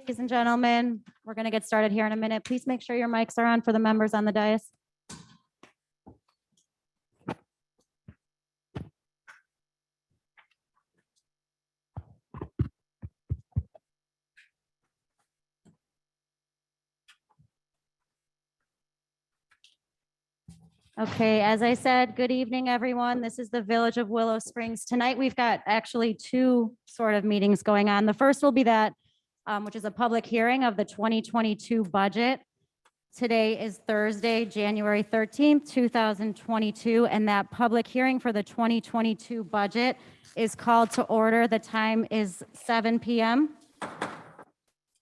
Ladies and gentlemen, we're going to get started here in a minute. Please make sure your mics are on for the members on the dais. Okay, as I said, good evening, everyone. This is the Village of Willow Springs. Tonight, we've got actually two sort of meetings going on. The first will be that, which is a public hearing of the 2022 budget. Today is Thursday, January 13th, 2022, and that public hearing for the 2022 budget is called to order. The time is 7 p.m.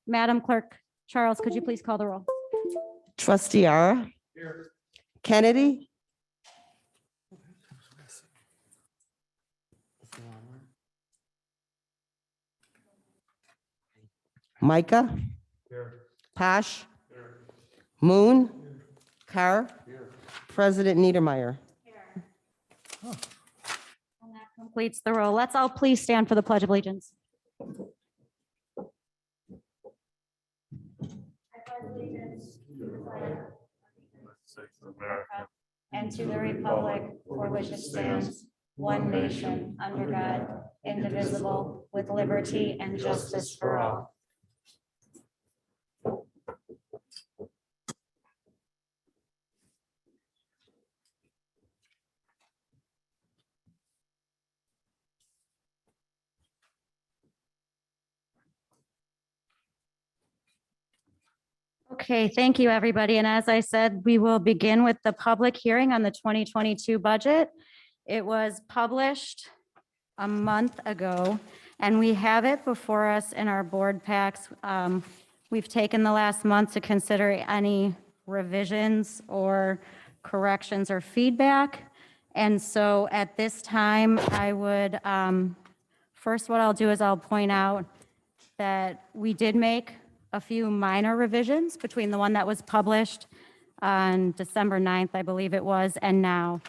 Madam Clerk Charles, could you please call the roll? Trustee Ara. Here. Kennedy. Micah. Here. Posh. Here. Moon. Carr. President Niedermeyer. And that completes the roll. Let's all please stand for the Pledge of Allegiance. And to the republic for which it stands, one nation, under God, indivisible, with liberty and justice for all. Okay, thank you, everybody. And as I said, we will begin with the public hearing on the 2022 budget. It was published a month ago, and we have it before us in our board packs. We've taken the last month to consider any revisions or corrections or feedback. And so at this time, I would, first what I'll do is I'll point out that we did make a few minor revisions between the one that was published on December 9th, I believe it was, and now.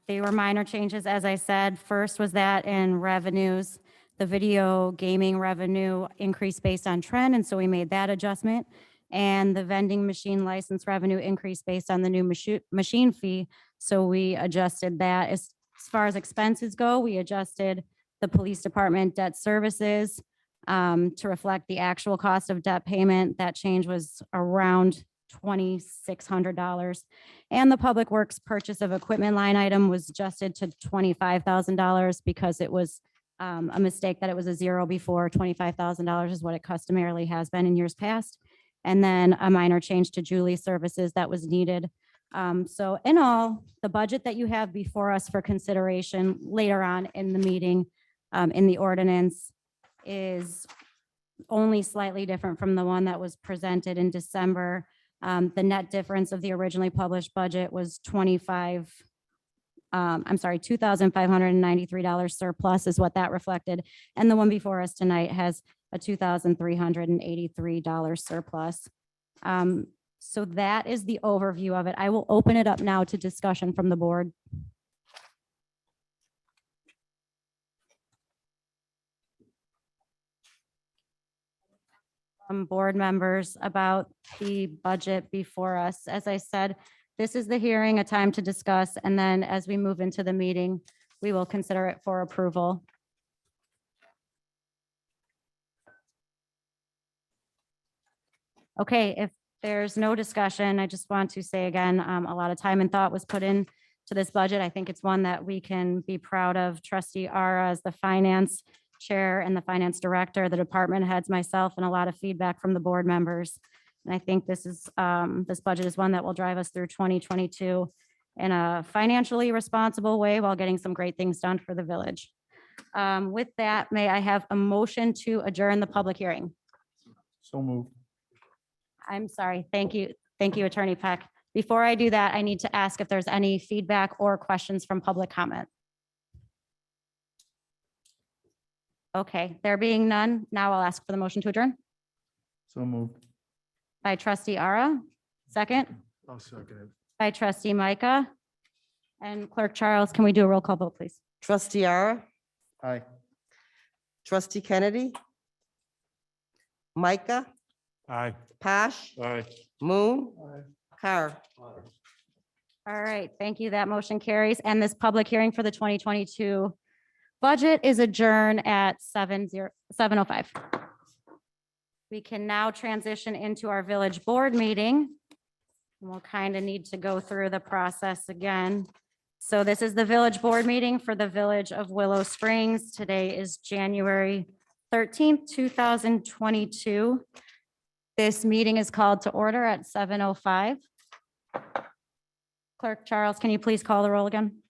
They were minor changes, as I said. First was that in revenues, the video gaming revenue increased based on trend, and so we made that adjustment. And the vending machine license revenue increased based on the new machine fee, so we adjusted that. As far as expenses go, we adjusted the police department debt services to reflect the actual cost of debt payment. That change was around $2,600. And the public works purchase of equipment line item was adjusted to $25,000 because it was a mistake that it was a zero before. $25,000 is what it customarily has been in years past. And then a minor change to Julie services that was needed. So in all, the budget that you have before us for consideration later on in the meeting, in the ordinance, is only slightly different from the one that was presented in December. The net difference of the originally published budget was $2,593 surplus is what that reflected. And the one before us tonight has a $2,383 surplus. So that is the overview of it. I will open it up now to discussion from the board. Board members about the budget before us. As I said, this is the hearing, a time to discuss, and then as we move into the meeting, we will consider it for approval. Okay, if there's no discussion, I just want to say again, a lot of time and thought was put in to this budget. I think it's one that we can be proud of. Trustee Ara as the finance chair and the finance director, the department heads, myself, and a lot of feedback from the board members. And I think this budget is one that will drive us through 2022 in a financially responsible way while getting some great things done for the village. With that, may I have a motion to adjourn the public hearing? So moved. I'm sorry. Thank you. Thank you, Attorney Peck. Before I do that, I need to ask if there's any feedback or questions from public comment. Okay, there being none, now I'll ask for the motion to adjourn So moved. by trustee Ara. Second I'll second it. by trustee Micah. And Clerk Charles, can we do a roll call vote, please? Trustee Ara. Aye. Trustee Kennedy. Micah, Aye. Posh, Aye. Moon, Carr. All right, thank you. That motion carries. And this public hearing for the 2022 budget is adjourned at 7:05. We can now transition into our village board meeting. We'll kind of need to go through the process again. So this is the village board meeting for the village of Willow Springs. Today is January 13th, 2022. This meeting is called to order at 7:05. Clerk Charles, can you please call the roll again?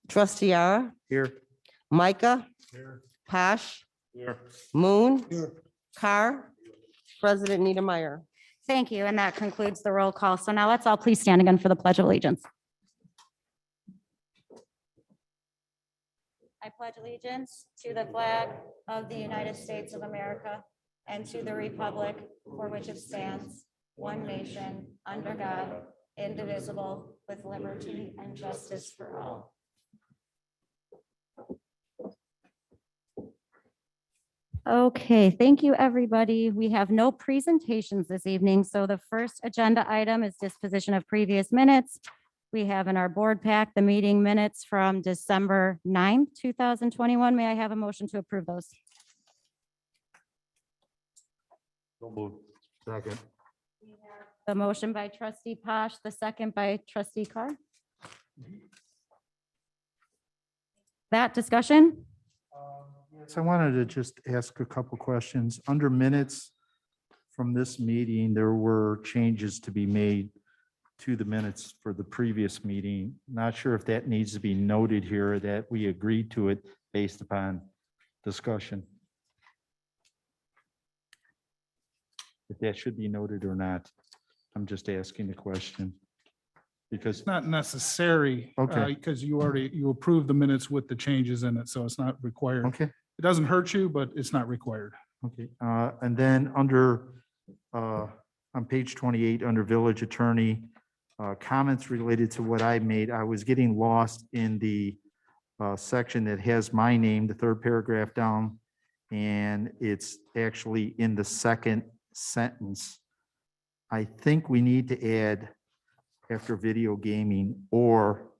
Trustee Yara, Here. Micah, Here. Posh, Here. Moon, Here. Carr, President Niedermeyer. Thank you, and that concludes the roll call. So now let's all please stand again for the Pledge of Allegiance. I pledge allegiance to the flag of the United States of America and to the republic for which it stands, one nation, under God, indivisible, with liberty and justice for all. Okay, thank you, everybody. We have no presentations this evening, so the first agenda item is disposition of previous minutes. We have in our board pack the meeting minutes from December 9th, 2021. May I have a motion to approve those? So moved. Second. The motion by trustee Posh, the second by trustee Carr. That discussion? So I wanted to just ask a couple questions. Under minutes from this meeting, there were changes to be made to the minutes for the previous meeting. Not sure if that needs to be noted here, that we agreed to it based upon discussion. If that should be noted or not. I'm just asking the question. Because, It's not necessary. Okay. Because you approved the minutes with the changes in it, so it's not required. okay, It doesn't hurt you, but it's not required. okay. And then under, on page 28, under village attorney, comments related to what I made, I was getting lost in the section that has my name, the third paragraph down, and it's actually in the second sentence. I think we need to add after video gaming or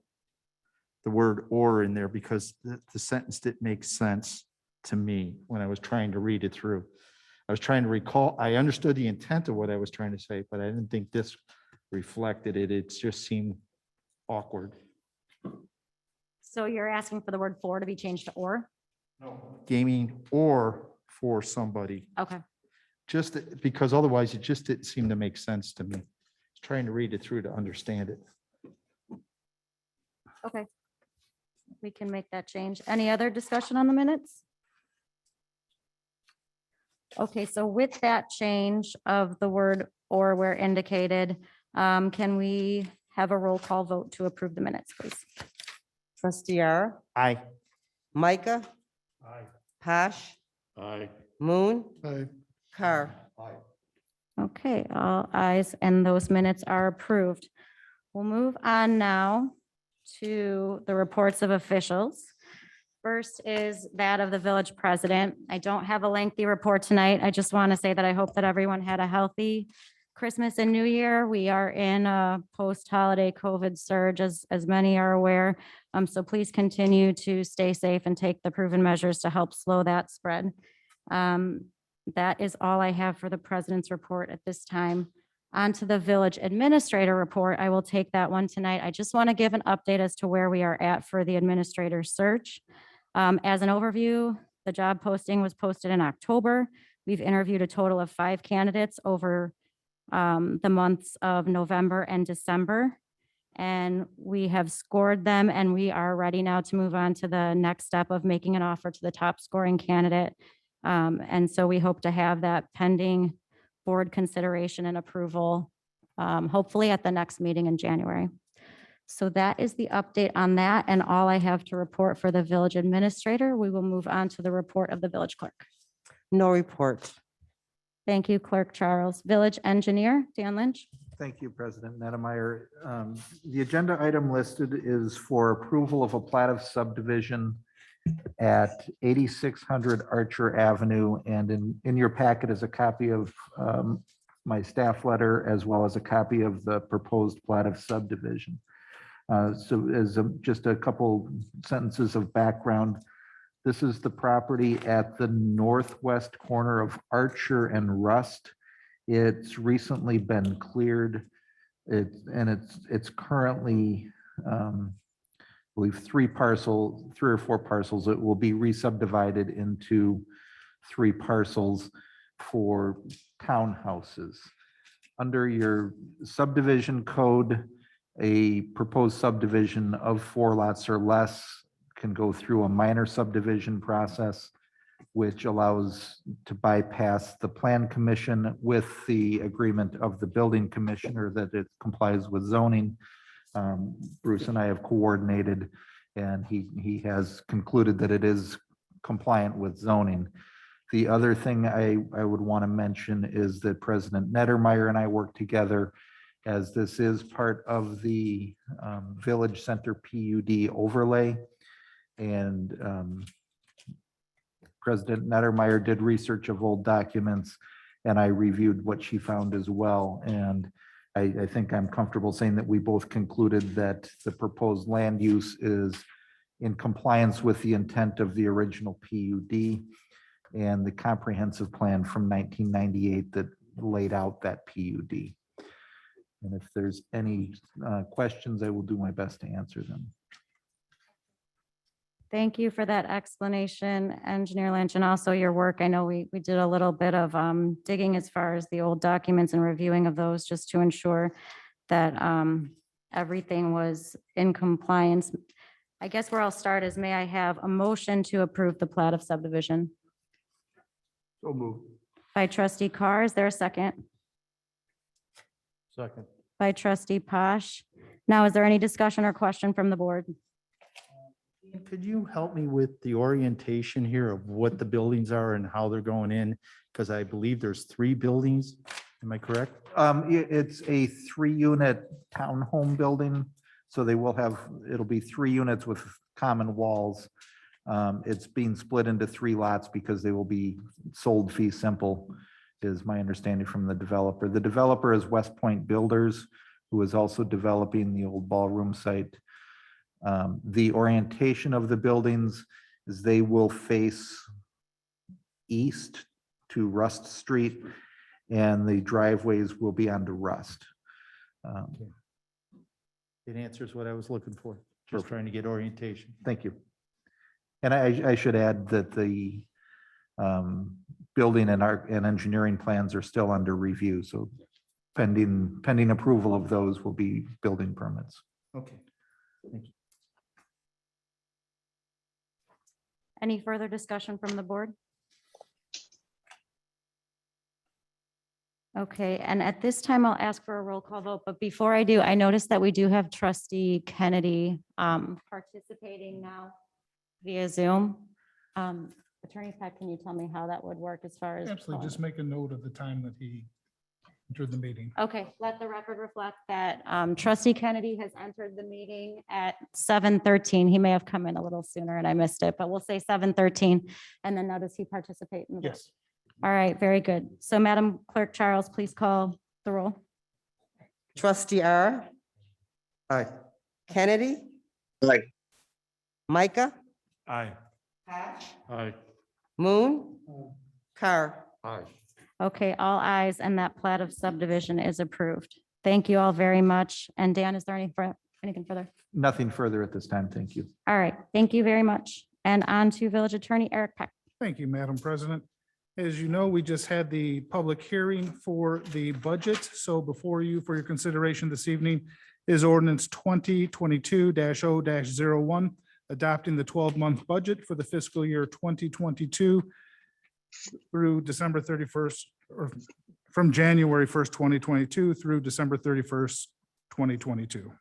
the word or in there because the sentence didn't make sense to me when I was trying to read it through. I was trying to recall, I understood the intent of what I was trying to say, but I didn't think this reflected it. It just seemed awkward. So you're asking for the word for to be changed to or? Gaming or for somebody, Okay, just because otherwise it just didn't seem to make sense to me. Trying to read it through to understand it. okay. We can make that change. Any other discussion on the minutes? Okay, so with that change of the word or where indicated, can we have a roll call vote to approve the minutes, please? Trustee Yara, Aye. Micah, Aye. Posh, Aye. Moon, Aye. Carr. Okay, all ayes, and those minutes are approved. We'll move on now to the reports of officials. First is that of the village president. I don't have a lengthy report tonight. I just want to say that I hope that everyone had a healthy Christmas and New Year. We are in a post-holiday COVID surge, as many are aware. So please continue to stay safe and take the proven measures to help slow that spread. That is all I have for the president's report at this time. On to the village administrator report. I will take that one tonight. I just want to give an update as to where we are at for the administrator search. As an overview, the job posting was posted in October. We've interviewed a total of 5 candidates over the months of November and December. And we have scored them and we are ready now to move on to the next step of making an offer to the top scoring candidate. And so we hope to have that pending board consideration and approval, hopefully at the next meeting in January. So that is the update on that and all I have to report for the village administrator. We will move on to the report of the village clerk. No report. Thank you, Clerk Charles. Village engineer, Dan Lynch. Thank you, President Nettmeyer. The agenda item listed is for approval of a plat of subdivision at 8600 Archer Avenue. And in your packet is a copy of my staff letter as well as a copy of the proposed plat of subdivision. So as just a couple sentences of background, this is the property at the northwest corner of Archer and Rust. It's recently been cleared. It's currently, I believe, three or four parcels. It will be re-subdivided into 3 parcels for townhouses. Under your subdivision code, a proposed subdivision of 4 lots or less can go through a minor subdivision process, which allows to bypass the plan commission with the agreement of the building commissioner that it complies with zoning. Bruce and I have coordinated, and he has concluded that it is compliant with zoning. The other thing I would want to mention is that President Nettermeyer and I work together, as this is part of the Village Center PUD overlay. And President Nettermeyer did research of old documents, and I reviewed what she found as well. And I think I'm comfortable saying that we both concluded that the proposed land use is in compliance with the intent of the original PUD and the comprehensive plan from 1998 that laid out that PUD. And if there's any questions, I will do my best to answer them. Thank you for that explanation, Engineer Lynch, and also your work. I know we did a little bit of digging as far as the old documents and reviewing of those just to ensure that everything was in compliance. I guess where I'll start is, may I have a motion to approve the plat of subdivision? So move. By trustee Carr, is there a second? Second. By trustee Posh. Now, is there any discussion or question from the board? Could you help me with the orientation here of what the buildings are and how they're going in? Because I believe there's 3 buildings. Am I correct? It's a 3-unit townhome building, so they will have, it'll be 3 units with common walls. It's being split into 3 lots because they will be sold fee simple, is my understanding from the developer. The developer is West Point Builders, who is also developing the old ballroom site. The orientation of the buildings is they will face east to Rust Street, and the driveways will be onto Rust. It answers what I was looking for. Just trying to get orientation. Thank you. And I should add that the building and engineering plans are still under review, so pending approval of those will be building permits. Okay. Thank you. Any further discussion from the board? Okay, and at this time, I'll ask for a roll call vote, but before I do, I noticed that we do have trustee Kennedy participating now via Zoom. Attorney Peck, can you tell me how that would work as far as? Absolutely. Just make a note of the time that he entered the meeting. Okay, let the record reflect that trustee Kennedy has entered the meeting at 7:13. He may have come in a little sooner and I missed it, but we'll say 7:13. And then now does he participate in the vote? Yes. All right, very good. So Madam Clerk Charles, please call the roll. Trustee R. Aye. Kennedy. Aye. Micah. Aye. Patch. Aye. Moon. Carr. Aye. Okay, all ayes, and that plat of subdivision is approved. Thank you all very much. And Dan, is there anything further? Nothing further at this time. Thank you. All right, thank you very much. And on to Village Attorney Eric Peck. Thank you, Madam President. As you know, we just had the public hearing for the budget. So before you, for your consideration this evening, is ordinance 2022-0-01, adopting the 12-month budget for the fiscal year 2022 through December 31st, or from January 1st, 2022 through December 31st, 2022.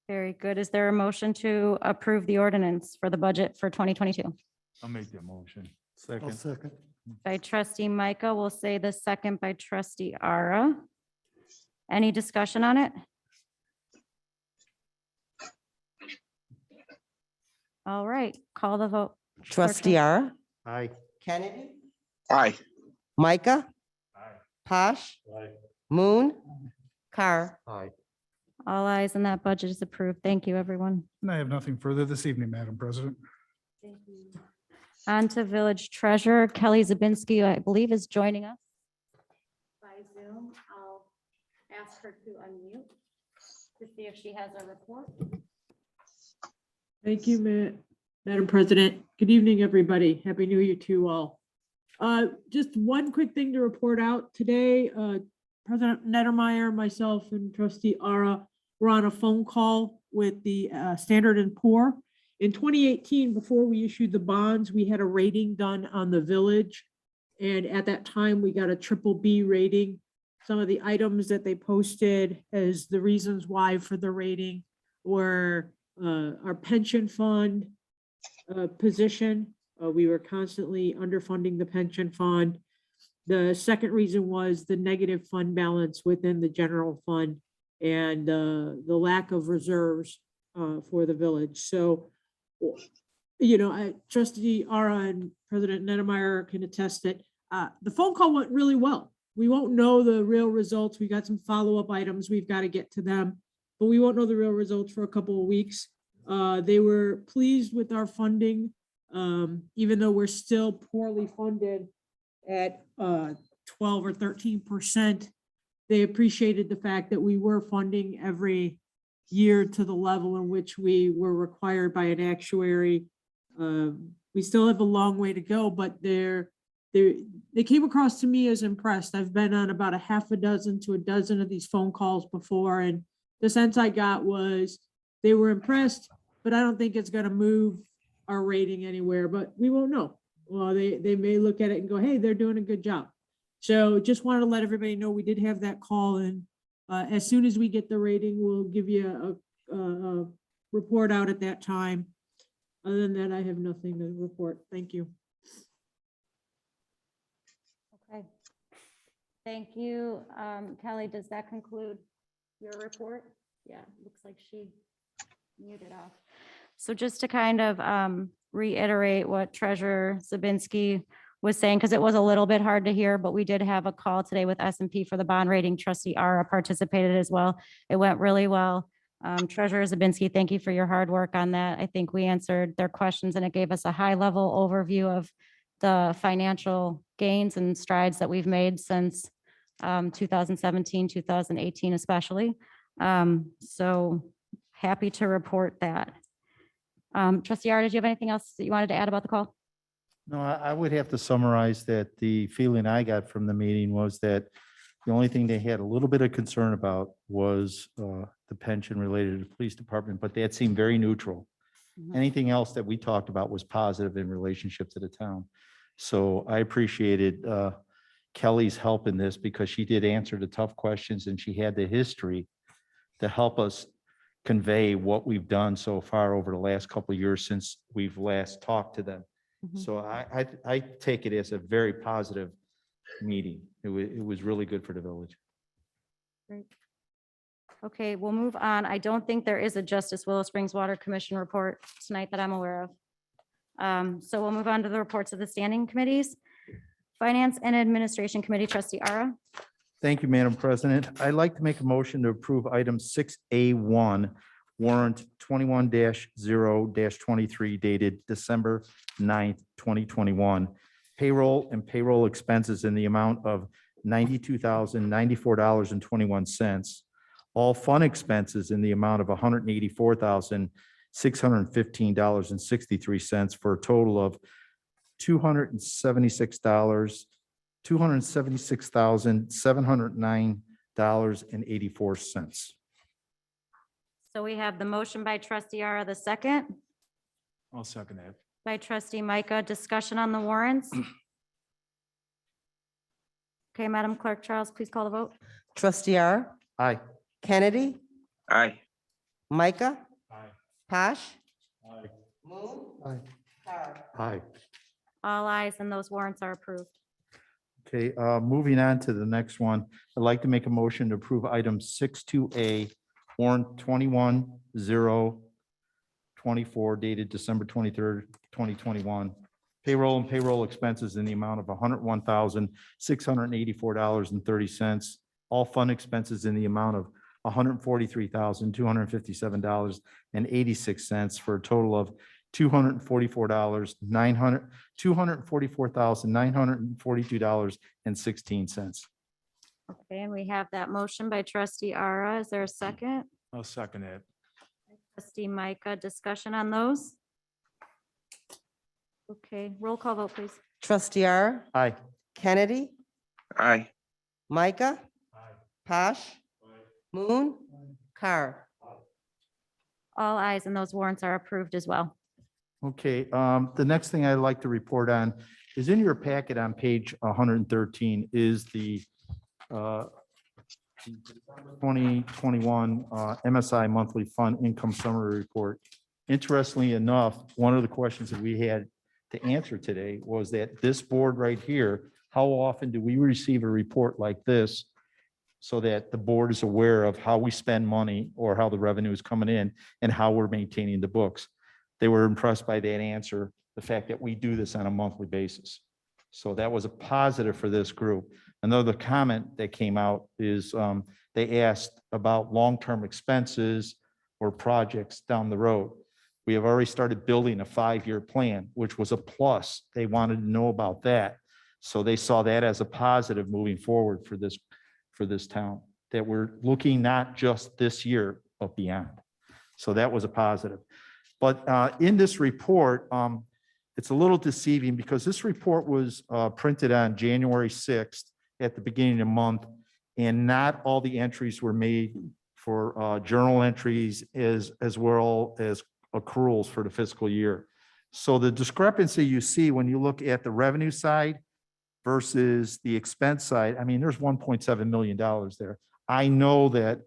Very good. Is there a motion to approve the ordinance for the budget for 2022? I'll make that motion. Second. By trustee Micah, we'll say the second by trustee Ara. Any discussion on it? All right, call the vote. Trustee Ara, Aye. Kennedy, Aye. Micah, Posh, Moon, Car. Aye. All eyes and that budget is approved. Thank you, everyone. And I have nothing further this evening, Madam President. On to Village Treasurer Kelly Zabinski, I believe, is joining us by Zoom. I'll ask her to unmute to see if she has a report. Thank you, Madam President. Good evening, everybody. Happy New Year to you all. Just one quick thing to report out today. President Nettermeyer, myself, and Trustee Ara were on a phone call with the Standard and Poor. In 2018, before we issued the bonds, we had a rating done on the village. And at that time, we got a BBB rating. Some of the items that they posted as the reasons why for the rating were our pension fund position. We were constantly underfunding the pension fund. The second reason was the negative fund balance within the general fund and the lack of reserves for the village. So, you know, Trustee Ara and President Nettermeyer can attest that the phone call went really well. We won't know the real results. We got some follow-up items. We've got to get to them, but we won't know the real results for a couple of weeks. They were pleased with our funding, even though we're still poorly funded at 12 or 13%. They appreciated the fact that we were funding every year to the level in which we were required by an actuary. We still have a long way to go, but they came across to me as impressed. I've been on about a half a dozen to a dozen of these phone calls before, and the sense I got was they were impressed, but I don't think it's going to move our rating anywhere, but we won't know. Well, they may look at it and go, hey, they're doing a good job. So just wanted to let everybody know we did have that call, and as soon as we get the rating, we'll give you a report out at that time. Other than that, I have nothing to report. Thank you. Okay. Thank you. Kelly, does that conclude your report? Yeah, looks like she muted off. So just to kind of reiterate what Treasurer Zabinski was saying, because it was a little bit hard to hear, but we did have a call today with S&P for the bond rating. Trustee Ara participated as well. It went really well. Treasurer Zabinski, thank you for your hard work on that. I think we answered their questions and it gave us a high level overview of the financial gains and strides that we've made since 2017, 2018 especially. So happy to report that. Trustee Ara, did you have anything else that you wanted to add about the call? No, I would have to summarize that the feeling I got from the meeting was that the only thing they had a little bit of concern about was the pension related to the police department, but that seemed very neutral. Mhm. Anything else that we talked about was positive in relationship to the town. So I appreciated Kelly's help in this because she did answer the tough questions and she had the history to help us convey what we've done so far over the last couple of years since we've last talked to them. Mhm. So I take it as a very positive meeting. It was really good for the village. Great. Okay, we'll move on. I don't think there is a Justice Willow Springs Water Commission report tonight that I'm aware of. So we'll move on to the reports of the standing committees. Finance and Administration Committee, Trustee Ara. Thank you, Madam President. I'd like to make a motion to approve item 6A1, warrant 21-0-23 dated December 9th, 2021. Payroll and payroll expenses in the amount of $92,094.21. All fund expenses in the amount of $184,615.63 for a total of $276,709.84. So we have the motion by Trustee Ara, the second I'll second that. by Trustee Micah. Discussion on the warrants. Okay, Madam Clerk Charles, please call the vote. Trustee Ara, Aye. Kennedy, Aye. Micah, Aye. Posh, Aye. Moon, Aye. Car. Aye. All ayes and those warrants are approved. Okay, moving on to the next one. I'd like to make a motion to approve item 62A, warrant 21-0-23 24 dated December 23rd, 2021. Payroll and payroll expenses in the amount of $101,684.30. All fund expenses in the amount of $143,257.86 for a total of $244,942.16. Okay, and we have that motion by trustee Ara. Is there a second? I'll second it. Trustee Micah, discussion on those? Okay, roll call vote, please. Trustee R, Aye. Kennedy, Aye. Micah, Posh, Moon, Carr. All ayes, and those warrants are approved as well. Okay, the next thing I'd like to report on is in your packet on page 113 is the 2021 MSI Monthly Fund Income Summary Report. Interestingly enough, one of the questions that we had to answer today was that this board right here, how often do we receive a report like this so that the board is aware of how we spend money or how the revenue is coming in and how we're maintaining the books? They were impressed by that answer, the fact that we do this on a monthly basis. So that was a positive for this group. Another comment that came out is they asked about long-term expenses or projects down the road. We have already started building a 5-year plan, which was a plus. They wanted to know about that. So they saw that as a positive moving forward for this town, that we're looking not just this year, but beyond. So that was a positive. But in this report, it's a little deceiving because this report was printed on January 6th at the beginning of the month, and not all the entries were made for journal entries as well as accruals for the fiscal year. So the discrepancy you see when you look at the revenue side versus the expense side, I mean, there's $1.7 million there. I know that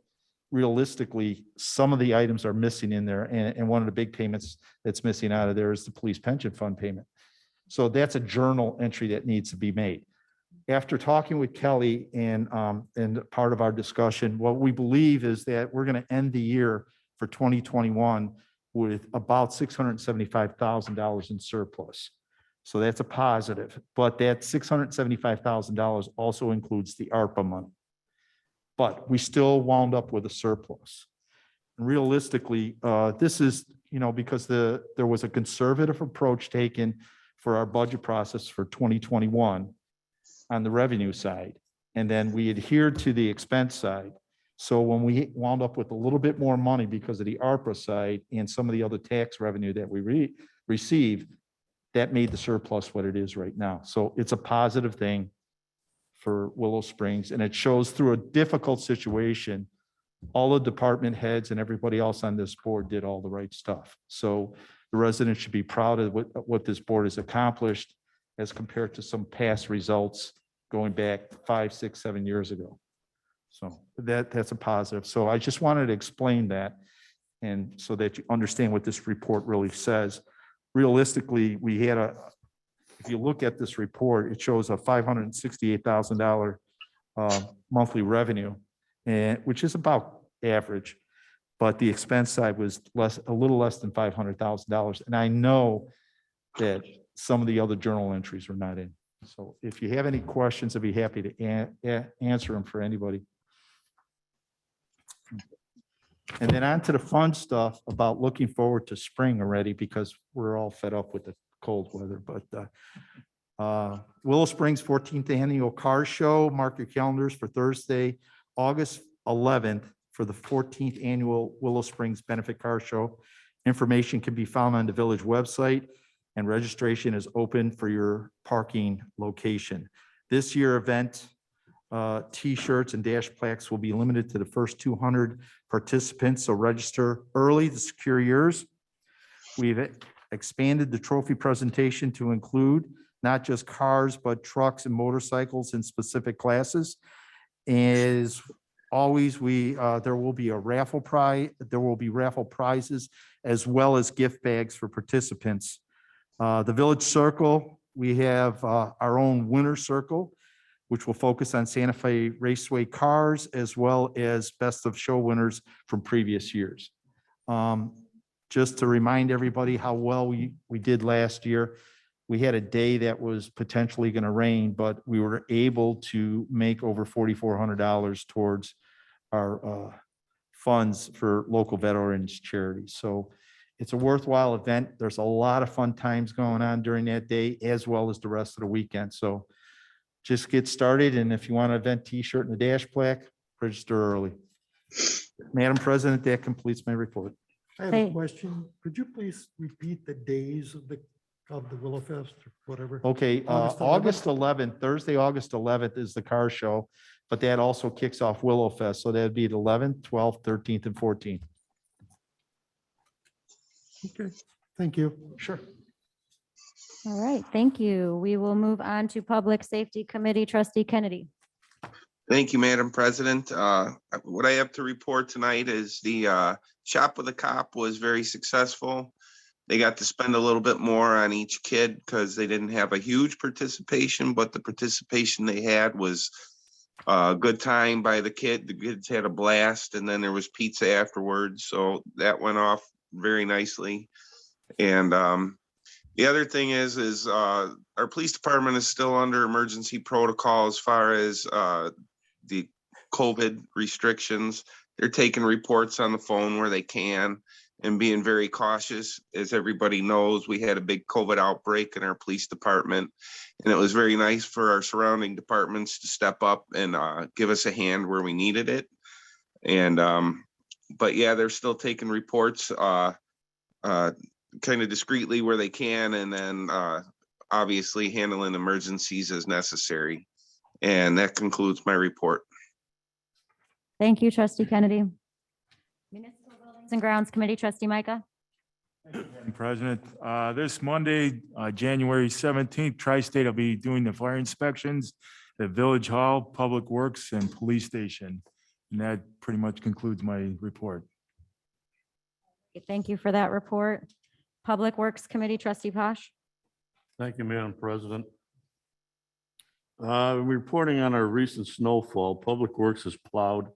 realistically, some of the items are missing in there, and one of the big payments that's missing out of there is the police pension fund payment. So that's a journal entry that needs to be made. After talking with Kelly and part of our discussion, what we believe is that we're going to end the year for 2021 with about $675,000 in surplus. So that's a positive, but that $675,000 also includes the ARPA money. But we still wound up with a surplus. And realistically, this is, because there was a conservative approach taken for our budget process for 2021 on the revenue side. And then we adhered to the expense side. So when we wound up with a little bit more money because of the ARPA side and some of the other tax revenue that we received, that made the surplus what it is right now. So it's a positive thing for Willow Springs, and it shows through a difficult situation, all the department heads and everybody else on this board did all the right stuff. So the residents should be proud of what this board has accomplished as compared to some past results going back 5, 6, 7 years ago. So that's a positive. So I just wanted to explain that, and so that you understand what this report really says. Realistically, if you look at this report, it shows a $568,000 monthly revenue, and which is about average, but the expense side was a little less than $500,000. And I know that some of the other journal entries are not in. So if you have any questions, I'd be happy to answer them for anybody. And then on to the fun stuff about looking forward to spring already, because we're all fed up with the cold weather. But Willow Springs 14th Annual Car Show, mark your calendars for Thursday, August 11th for the 14th Annual Willow Springs Benefit Car Show. Information can be found on the village website, and registration is open for your parking location. This year event, T-shirts and dash plaques will be limited to the first 200 participants, so register early to secure yours. We've expanded the trophy presentation to include not just cars, but trucks and motorcycles in specific classes. As always, there will be a raffle prize. There will be raffle prizes as well as gift bags for participants. The Village Circle, we have our own winner circle, which will focus on Santa Fe Raceway cars as well as best of show winners from previous years. just to remind everybody how well we did last year. We had a day that was potentially going to rain, but we were able to make over $4,400 towards our funds for local veterans charities. So it's a worthwhile event. There's a lot of fun times going on during that day as well as the rest of the weekend. So just get started. And if you want an event t-shirt and a dash plaque, register early. Madam President, that completes my report. I have Hey. a question. Could you please repeat the days of the Willow Fest or whatever? Okay, August 11th? August 11th, Thursday, August 11th is the car show, but that also kicks off Willow Fest. So that'd be the 11th, 12th, 13th, and 14th. Okay, thank you. Sure. All right, thank you. We will move on to Public Safety Committee. Trustee Kennedy. Thank you, Madam President. What I have to report tonight is the Shop with a Cop was very successful. They got to spend a little bit more on each kid because they didn't have a huge participation, but the participation they had was a good time by the kid. The kids had a blast, and then there was pizza afterwards. So that went off very nicely. And the other thing is our police department is still under emergency protocol as far as the COVID restrictions. They're taking reports on the phone where they can and being very cautious. As everybody knows, we had a big COVID outbreak in our police department, and it was very nice for our surrounding departments to step up and give us a hand where we needed it. And but yeah, they're still taking reports kind of discreetly where they can, and then obviously handling emergencies as necessary. And that concludes my report. Thank you, Trustee Kennedy. Municipal Buildings and Grounds Committee. Trustee Micah. Madam President, this Monday, January 17th, Tri-State will be doing the fire inspections at Village Hall, Public Works, and Police Station. And that pretty much concludes my report. Thank you for that report. Public Works Committee. Trustee Posh. Thank you, Madam President. Reporting on our recent snowfall, Public Works has plowed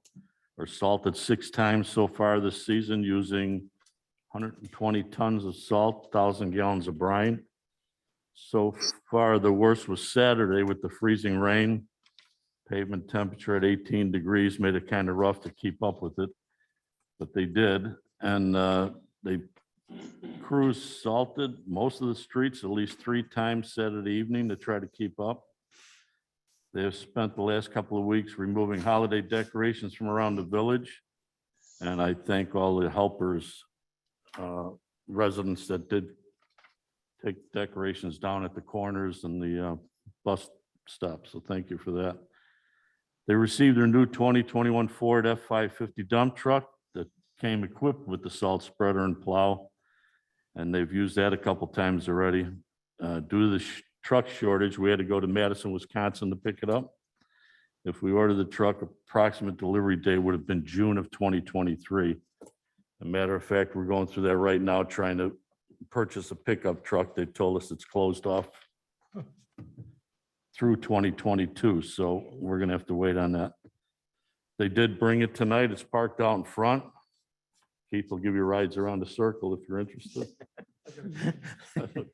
or salted 6 times so far this season using 120 tons of salt, 1,000 gallons of brine. So far, the worst was Saturday with the freezing rain. Pavement temperature at 18 degrees made it kind of rough to keep up with it, but they did. And they crews salted most of the streets at least 3 times Saturday evening to try to keep up. They have spent the last couple of weeks removing holiday decorations from around the village. And I thank all the helpers, residents that did take decorations down at the corners and the bus stops. So thank you for that. They received their new 2021 Ford F-550 dump truck that came equipped with the salt spreader and plow. And they've used that a couple times already. Due to the truck shortage, we had to go to Madison, Wisconsin to pick it up. If we ordered the truck, approximate delivery date would have been June of 2023. As a matter of fact, we're going through that right now, trying to purchase a pickup truck. They told us it's closed off through 2022, so we're gonna have to wait on that. They did bring it tonight. It's parked out in front. Keith will give you rides around the circle if you're interested.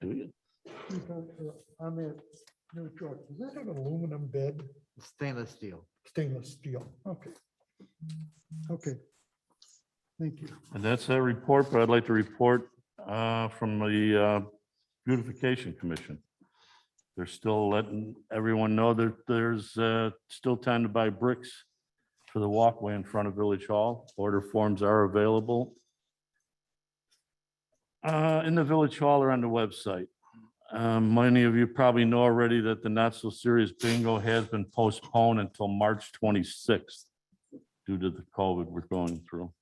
Do you? On that new truck, is that an aluminum bed? Stainless steel. Stainless steel, okay. Okay. Thank you. And that's a report, but I'd like to report from the Beautification Commission. They're still letting everyone know that there's still time to buy bricks for the walkway in front of Village Hall. Order forms are available in the Village Hall or on the website. Many of you probably know already that the Not So Serious Bingo has been postponed until March 26th due to the COVID we're going through.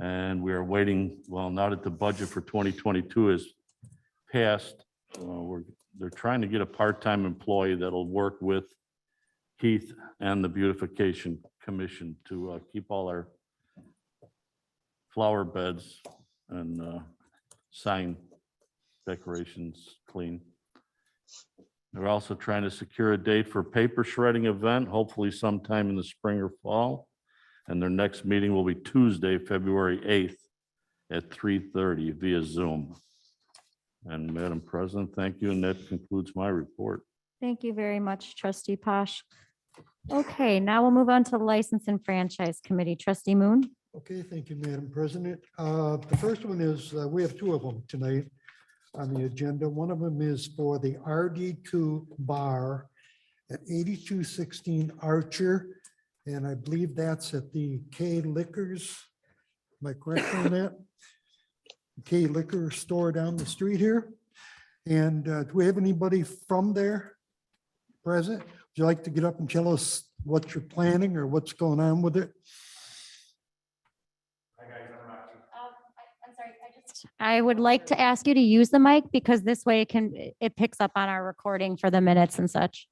And we are waiting, well, now that the budget for 2022 is passed, they're trying to get a part-time employee that'll work with Keith and the Beautification Commission to keep all our flower beds and sign decorations clean. They're also trying to secure a date for a paper shredding event, hopefully sometime in the spring or fall. And their next meeting will be Tuesday, February 8th at 3:30 via Zoom. And Madam President, thank you, and that concludes my report. Thank you very much, trustee Posh. Okay, now we'll move on to License and Franchise Committee. Trustee Moon? Okay, thank you, Madam President. The first one is, we have two of them tonight on the agenda. One of them is for the RD2 bar at 8216 Archer. And I believe that's at the K Liquors. Am I correct on that? K Liquor Store down the street here. And do we have anybody from there present? Would you like to get up and tell us what you're planning or what's going on with it? I'm sorry, I would like to ask you to use the mic because this way it picks up on our recording for the minutes and such.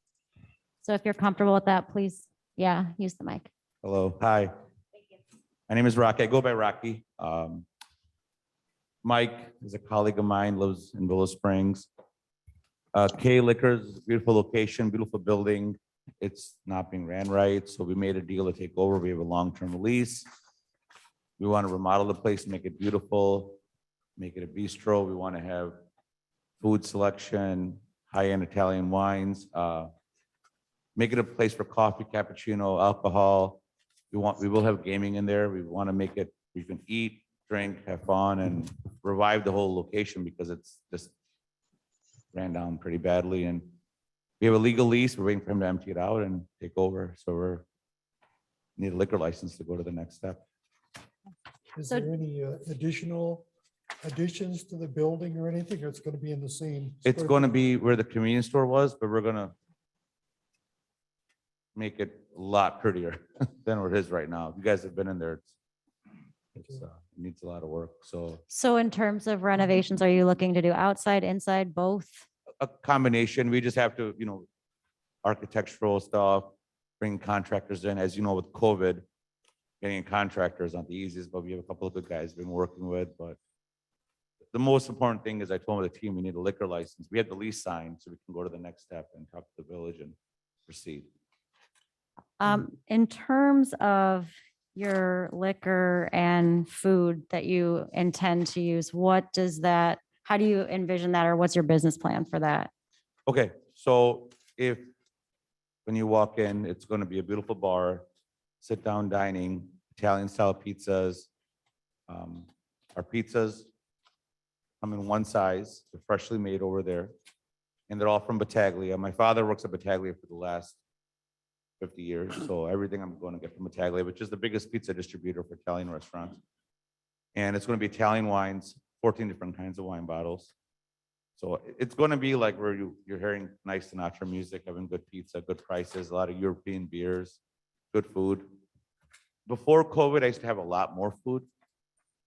So if you're comfortable with that, please, yeah, use the mic. Hello, hi. My name is Rocky. I go by Rocky. Mike is a colleague of mine, lives in Willow Springs. K Liquors is a beautiful location, beautiful building. It's not being ran right, so we made a deal to take over. We have a long-term lease. We want to remodel the place, make it beautiful, make it a bistro. We want to have food selection, high-end Italian wines, make it a place for coffee, cappuccino, alcohol. We will have gaming in there. We want to make it, we can eat, drink, have fun, and revive the whole location because it's just ran down pretty badly. And we have a legal lease. We're waiting for him to empty it out and take over. So need a liquor license to go to the next step. Is So- there any additional additions to the building or anything, or it's going to be in the same? It's square going to footage? be where the convenience store was, but we're going to make it a lot prettier than where it is right now. If you guys have been in there, it needs a lot of work. So So in terms of renovations, are you looking to do outside, inside, both? a combination, we just have to, architectural stuff, bring contractors in. As you know, with COVID, getting contractors not the easiest, but we have a couple of good guys we've been working with. But the most important thing is I told the team we need a liquor license. We have the lease signed, so we can go to the next step and talk to the village and proceed. In terms of your liquor and food that you intend to use, how do you envision that, or what's your business plan for that? Okay, so when you walk in, it's going to be a beautiful bar, sit-down dining, Italian-style pizzas. Our pizzas come in one size, they're freshly made over there, and they're all from Battaglia. My father works at Battaglia for the last 50 years, so everything I'm going to get from Battaglia, which is the biggest pizza distributor for Italian restaurants. And it's going to be Italian wines, 14 different kinds of wine bottles. So it's going to be like where you're hearing nice Sinatra music, having good pizza, good prices, a lot of European beers, good food. Before COVID, I used to have a lot more food.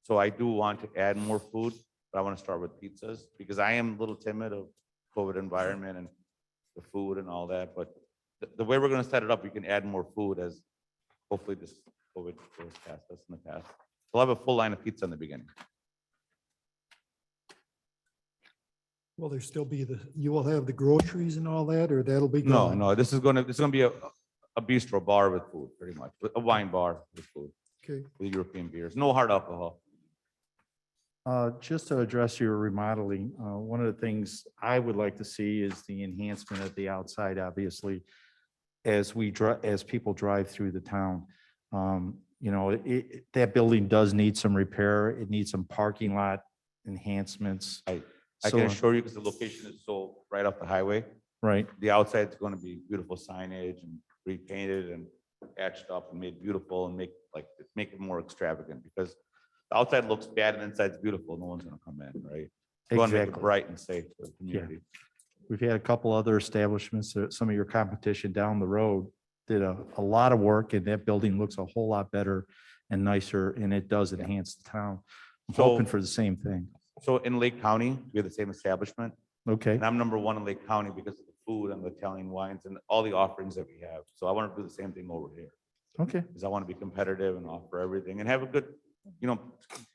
So I do want to add more food, but I want to start with pizzas because I am a little timid of COVID environment and the food and all that. But the way we're going to set it up, we can add more food as hopefully this COVID goes past us in the past. We'll have a full line of pizza in the beginning. Will there still be you will have the groceries and all that, or that'll be No, gone? no, this is going to be a bistro bar with food, pretty much, a wine bar with food, Okay, with European beers, no hard alcohol. Just to address your remodeling, one of the things I would like to see is the enhancement of the outside, obviously, as people drive through the town. That building does need some repair. It needs some parking lot enhancements. I So- can assure you, because the location is so right off the highway, Right, the outside's going to be beautiful signage and repainted and patched up and made beautiful and make it more extravagant, because the outside looks bad and inside's beautiful. No one's going to come in, right? We want to make it exactly. bright and safe for the community. We've had a couple other establishments, some of your competition down the road did a lot of work, and that building looks a whole lot better and nicer, and it does enhance the town. I'm So- hoping for the same thing. So in Lake County, we have the same establishment, Okay, and I'm #1 in Lake County because of the food and the Italian wines and all the offerings that we have. So I want to do the same thing over here, okay, because I want to be competitive and offer everything and have a good,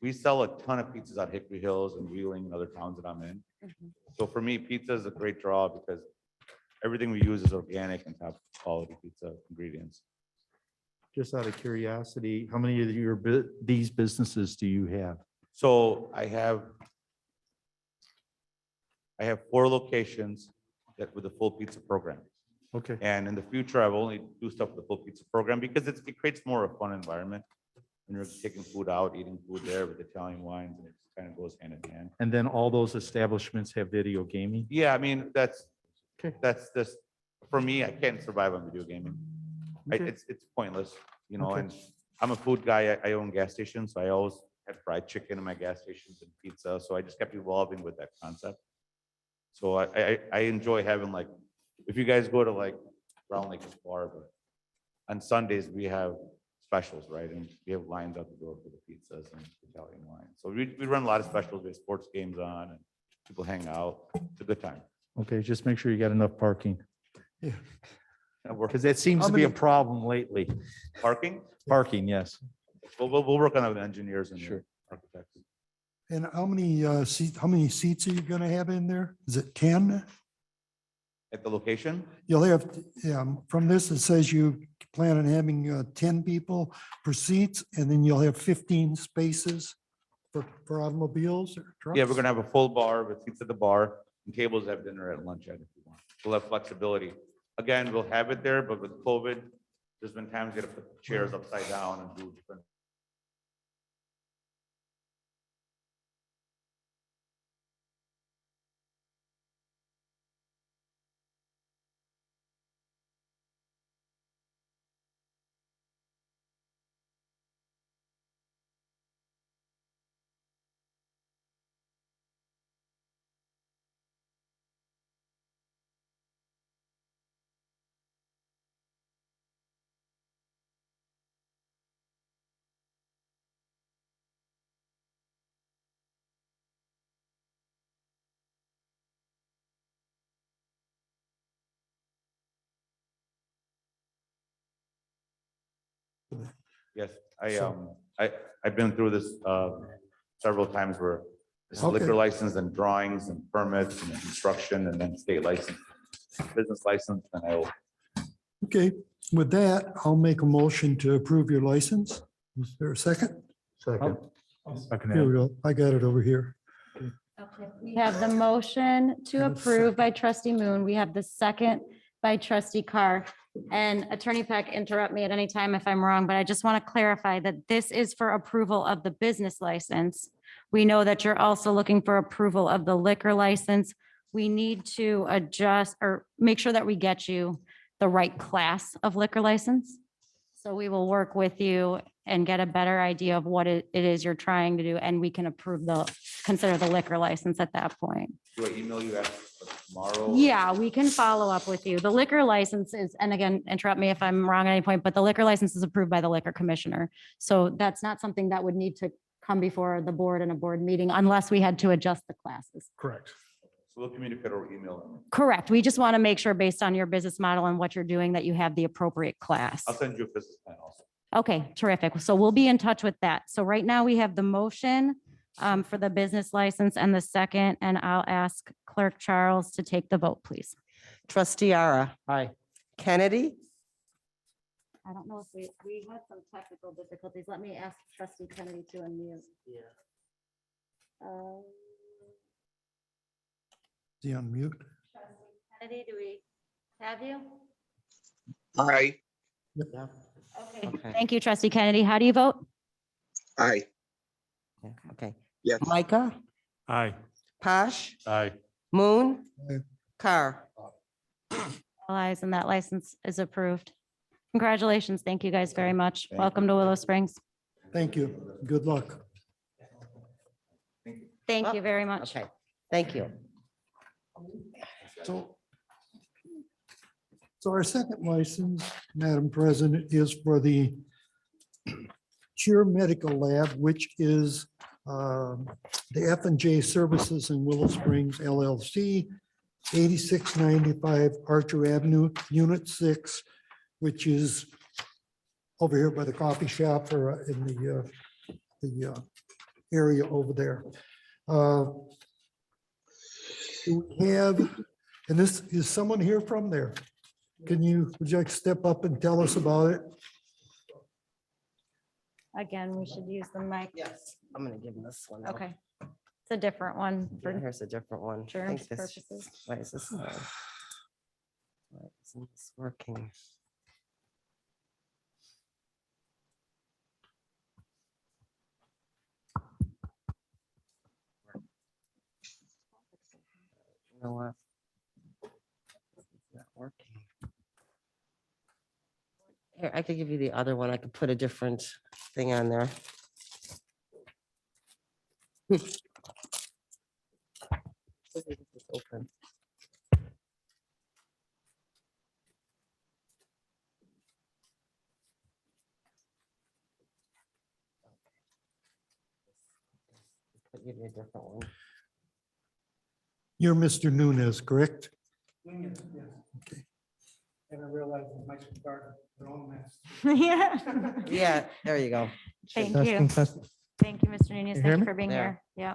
we sell a ton of pizzas on Hickory Hills and Wheeling and other towns that I'm in. So for me, pizza is a great draw because everything we use is organic and top quality pizza ingredients. just out of curiosity, how many of these businesses do you have? So I have 4 locations that with a full pizza program. Okay, And in the future, I will only do stuff with the full pizza program because it creates more of a fun environment. When you're taking food out, eating food there with Italian wines, and it kind of goes hand in hand. and then all those establishments have video gaming? Yeah, I mean, Okay. that's this, for me, I can't survive on video gaming. Okay. It's pointless, you know, Okay. and I'm a food guy. I own gas stations, so I always had fried chicken in my gas stations and pizza. So I just kept evolving with that concept. So I enjoy having like, if you guys go to like Round Lake Bar, but on Sundays we have specials, right? And we have lines out the door for the pizzas and Italian wine. So we run a lot of specials. We have sports games on and people hang out. It's a good time. Okay, just make sure you got enough parking, Yeah. because that seems to be a problem lately. Parking, Parking, yes. we'll work on it with engineers and Sure. architects. And how many seats are you gonna have in there? Is it 10? At the location, You'll have, from this, it says you plan on having 10 people per seats, and then you'll have 15 spaces for automobiles or trucks? yeah, we're gonna have a full bar with seats at the bar and tables to have dinner at lunch at if you want. We'll have flexibility. Again, we'll have it there, but with COVID, there's been times you gotta put the chairs upside down and do different. Yes, I've been through this several times where it's Okay. liquor license and drawings and permits and construction and then state license, business license, and I will. Okay, with that, I'll make a motion to approve your license. Is there a second? Second. Here we go. I got it over here. Okay, we have the motion to And a approve by trustee Moon. We have the second by trustee Carr. And Attorney Peck, interrupt me at any time if I'm wrong, but I just want to clarify that this is for approval of the business license. We know that you're also looking for approval of the liquor license. We need to adjust or make sure that we get you the right class of liquor license. So we will work with you and get a better idea of what it is you're trying to do, and we can consider the liquor license at that point. Do I email you after tomorrow? Yeah, we can follow up with you. The liquor license is, and again, interrupt me if I'm wrong at any point, but the liquor license is approved by the liquor commissioner. So that's not something that would need to come before the board in a board meeting unless we had to adjust the classes. Correct. So we'll communicate or email. Correct. We just want to make sure based on your business model and what you're doing that you have the appropriate class. I'll send you a business plan also. Okay, terrific. So we'll be in touch with that. So right now we have the motion for the business license and the second, and I'll ask Clerk Charles to take the vote, please. Trustee Ara, Aye. Kennedy, I don't know if we had some technical difficulties. Let me ask trustee Kennedy to unmute. Is he on mute? Kennedy, do we have you? Aye. Okay, Okay. thank you, trustee Kennedy. How do you vote? Aye. Yeah, okay. Yes. Micah, Aye. Posh, Aye. Moon, Aye. Carr. All ayes, and that license is approved. Congratulations. Thank you guys very much. Thank Welcome to Willow Springs. Thank you. Good luck. Thank you very much. Okay, thank you. So our second license, Madam President, is for the Cheer Medical Lab, which is the F&J Services in Willow Springs LLC, 8695 Archer Avenue, Unit 6, which is over here by the coffee shop or in the area over there. We have, and this is someone here from there. Would you like to step up and tell us about it? Again, we should use the mic. Yes. I'm gonna give him this one. now. Okay. It's a different one Yeah, for here's a different one. I germs think this- purposes. Why is this? Why isn't this working? You know what? It's not working. Here, I could give you the other one. I could put a different thing on there. It's open. Give you a different one. You're Mr. Nunez, correct? And I realized it might start their own mess. Yeah. Yeah, there you go. Thank you. Thank you, Mr. Nunez. You hear Thank you me? for being There. here. Yeah.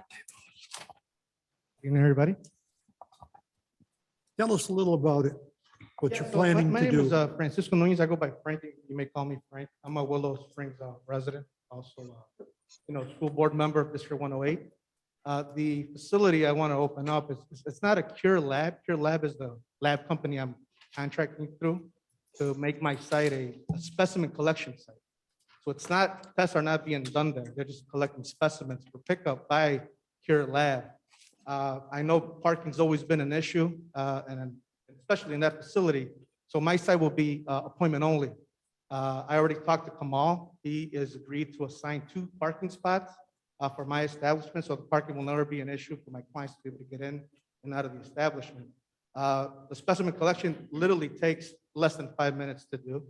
You know, everybody? Tell us a little about it, what you're Yeah, so planning my to name is do. Francisco Nunez. I go by Frank. You may call me Frank. I'm a Willow Springs resident, also, school board member of District 108. The facility I want to open up it's not a Cure Lab. Cure Lab is the lab company I'm contracting through to make my site a specimen collection site. So it's not, tests are not being done there. They're just collecting specimens for pickup by Cure Lab. I know parking's always been an issue, and especially in that facility. So my site will be appointment only. I already talked to Kamal. He is agreed to assign 2 parking spots for my establishment, so the parking will never be an issue for my clients to be able to get in and out of the establishment. The specimen collection literally takes less than 5 minutes to do.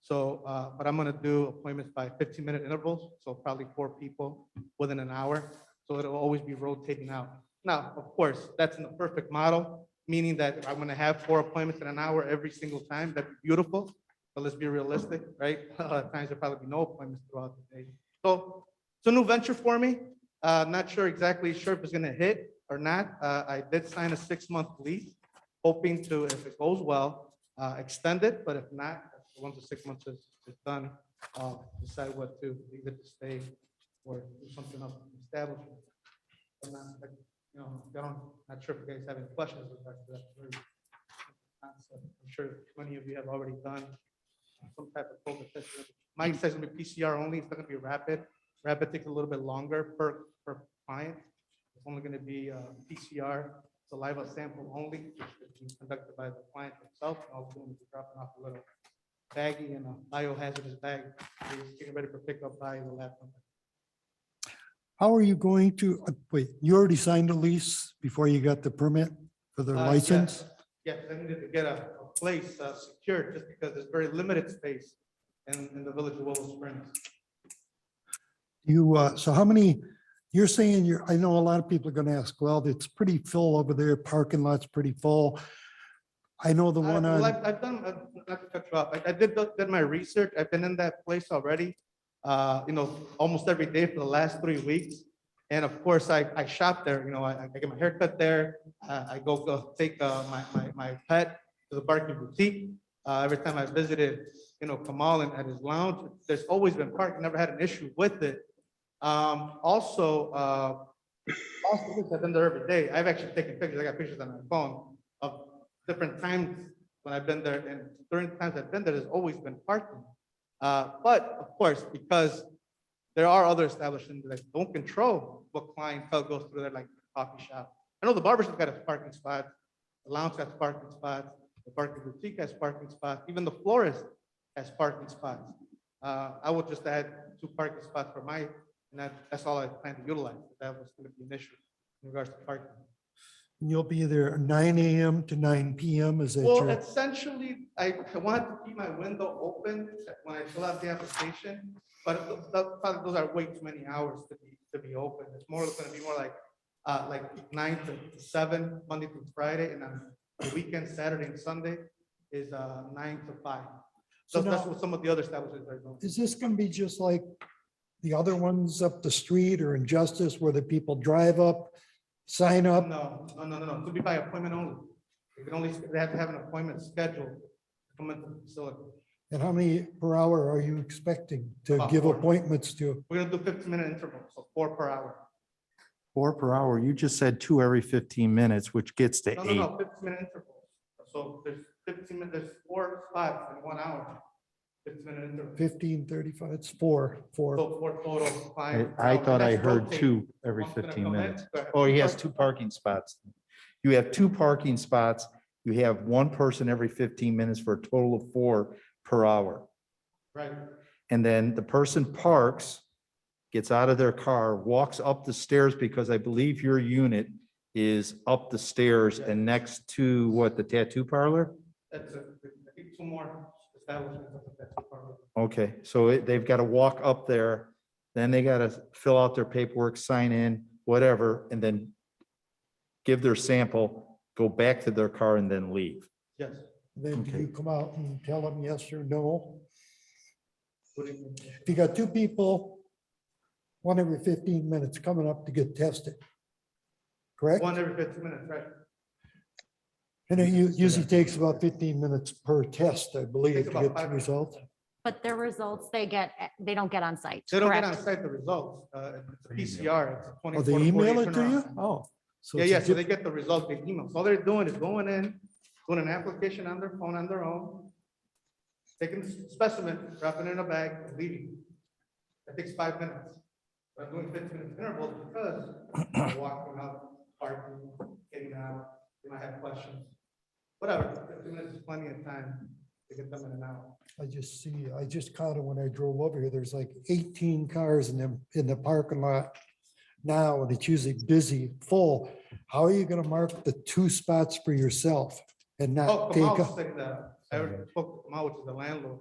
So, but I'm gonna do appointments by 15-minute intervals, so probably 4 people within an hour. So it'll always be rotating out. Now, of course, that's in the perfect model, meaning that I'm gonna have 4 appointments in an hour every single time. That'd be beautiful, but let's be realistic, right? A lot of times there'll probably be no appointments throughout the day. So it's a new venture for me. Not sure exactly sure if it's gonna hit or not. I did sign a 6-month lease, hoping to, if it goes well, extend it, but if not, once the 6 months is done, I'll decide what to either to stay or do something else with the establishment. I'm not, not sure if you guys have any questions with regard to that. Very concept. I'm sure many of you have already done some type of COVID test. Mine says it's gonna be PCR only. It's not gonna be rapid. Rapid takes a little bit longer per client. It's only gonna be PCR saliva sample only, which is being conducted by the client himself. All we're doing is dropping off a little baggie and a biohazardous bag. He's getting ready for pickup by the lab company. How are you going to, wait, you already signed a lease before you got the permit for the license? Yes, I needed to get a place secured just because there's very limited space in the village of Willow Springs. You, so how many, you're saying I know a lot of people are gonna ask, well, it's pretty full over there, parking lot's pretty full. I know the one Well, on, I've done, not to cut you off, I did my research. I've been in that place already, almost every day for the last 3 weeks. And of course, I shop there, I get my haircut there. I go take my pet to the Barking Boutique. Every time I visited, Kamal at his lounge, there's always been parking, never had an issue with it. Also, I've been there every day. I've actually taken pictures. I got pictures on my phone of different times when I've been there, and during the times I've been there, there's always been parking. But of course, because there are other establishments that don't control what clientele goes through there, like the coffee shop. I know the barbershop got a parking spot, the lounge has parking spots, the Barking Boutique has parking spots, even the florist has parking spots. I would just add 2 parking spots for and that's all I plan to utilize. That was going to be an issue in regards to parking. you'll be there 9 AM to 9 PM, is that Well, your? essentially, I wanted to keep my window open when I fill out the application, but those are way too many hours to be open. It's going to be more like 9 to 7, Monday through Friday, and on the weekend, Saturday and Sunday is 9 to 5. So So that's now- what some of the other establishments are doing. Is this gonna be just like the other ones up the street or in Justice where the people drive up, sign up? No. To be by appointment only. They have to have an appointment scheduled to come into the facility. And how many per hour are you expecting to About give 4. appointments to? We're gonna do 15-minute intervals, so 4 per hour. 4 per hour. You just said 2 every 15 minutes, which gets to No, 8. no, no, 15-minute intervals. So there's 15 minutes, there's 4 spots in 1 hour. 15-minute intervals. 15, 35, it's four. So 4 total. 5 per I hour. thought And I that's heard rotating. 2 every One's gonna 15 come in, minutes. go ahead. Oh, he has First- 2 parking spots. You have 2 parking spots. You have 1 person every 15 minutes for a total of 4 per hour. Right. And then the person parks, gets out of their car, walks up the stairs, because I believe your unit is up the stairs and next to what, the tattoo parlor? That's I think 2 more establishments. That's part of it. Okay, so they've got to walk up there, then they got to fill out their paperwork, sign in, whatever, and then give their sample, go back to their car and then leave. Yes. Then do Okay. you come out and tell them yes or no? What do you mean? If you got 2 people, 1 every 15 minutes coming up to get tested. Correct? 1 every 15 minutes, right? And it usually takes about 15 minutes per test, I believe, Takes to about get the 5 minutes. results. But their results, they don't get on site, They don't get on correct? site the results. It's a PCR. It's a 24 Oh, they to email 48 it to you? turnaround. Oh. So Yeah, it's a yeah, so they diff- get the result in email. So all they're doing is going in, doing an application on their phone on their own, taking the specimen, dropping it in a bag, leaving. That takes 5 minutes. But I'm doing 15-minute intervals because I'm walking out, parking, getting out, they might have questions. Whatever, 15 minutes is plenty of time to get them in and out. I just caught it when I drove over here. There's like 18 cars in the parking lot now, and it's usually busy, full. How are you gonna mark the 2 spots for yourself and Oh, not take Kamal up? said that, I already spoke to Kamal, which is the landlord.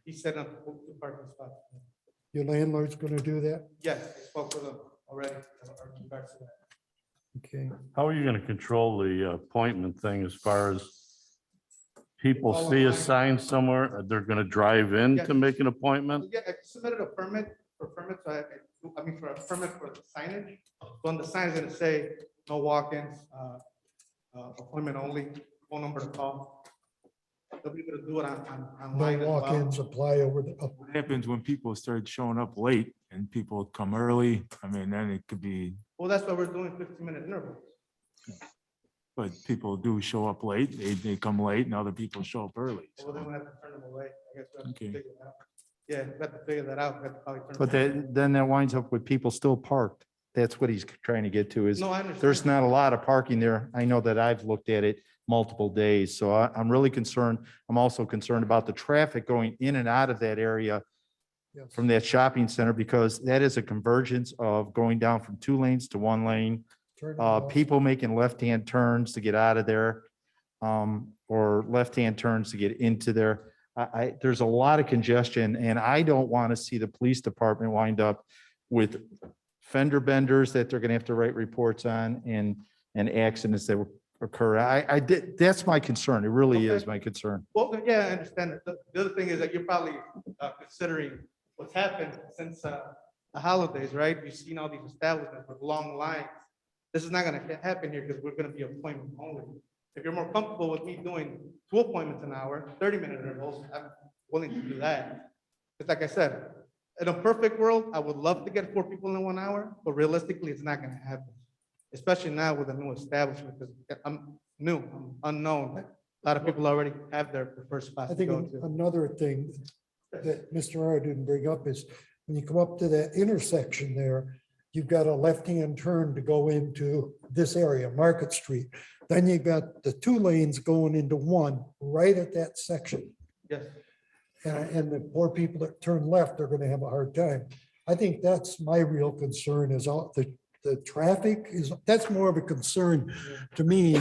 He set up 2 parking spots. Your landlord's gonna do that? Yes, I spoke with him already. in regards to that. Okay. How are you gonna control the appointment thing as far as people see a sign somewhere, they're gonna drive in to make an appointment? Yeah, I submitted a permit for permits, I mean, for a permit for the signage. So on the sign is gonna say, no walk-ins, appointment only, phone number to call. They'll be able to do it online No as well. walk-ins apply over the, What happens when people start showing up late and people come early? I mean, then it could be, Well, that's why we're doing 15-minute intervals. but people do show up late. They come late and other people show up early. Well, then So we have to turn them away. I guess we have to Okay. figure that out. Yeah, we have to figure that out. We have to probably turn But them away. then that winds up with people still parked. That's what he's trying to get to is, No, I understand. there's not a lot of parking there. I know that I've looked at it multiple days, so I'm really concerned. I'm also concerned about the traffic going in and out of that area yes. from that shopping center, because that is a convergence of going down from 2 lanes to 1 lane. Turn it off. People making left-hand turns to get out of there, or left-hand turns to get into there. There's a lot of congestion, and I don't want to see the police department wind up with fender benders that they're going to have to write reports on and accidents that will occur. That's my concern. It really is Okay. my concern. Well, yeah, I understand. It. The other thing is that you're probably considering what's happened since the holidays, right? You've seen all these establishments with long lines. This is not gonna happen here because we're gonna be appointment only. If you're more comfortable with me doing 2 appointments an hour, 30-minute intervals, I'm willing to do that. It's like I said, in a perfect world, I would love to get 4 people in 1 hour, but realistically, it's not gonna happen. Especially now with a new establishment, because I'm new, I'm unknown. A lot of people already have their preferred spots I to think go to. another thing that Mr. R didn't bring up is when you come up to that intersection there, you've got a left-hand turn to go into this area, Market Street. Then you've got the 2 lanes going into 1 right at that section. Yes, And the poor people that turn left are gonna have a hard time. I think that's my real concern is all the traffic is, that's more of a concern to me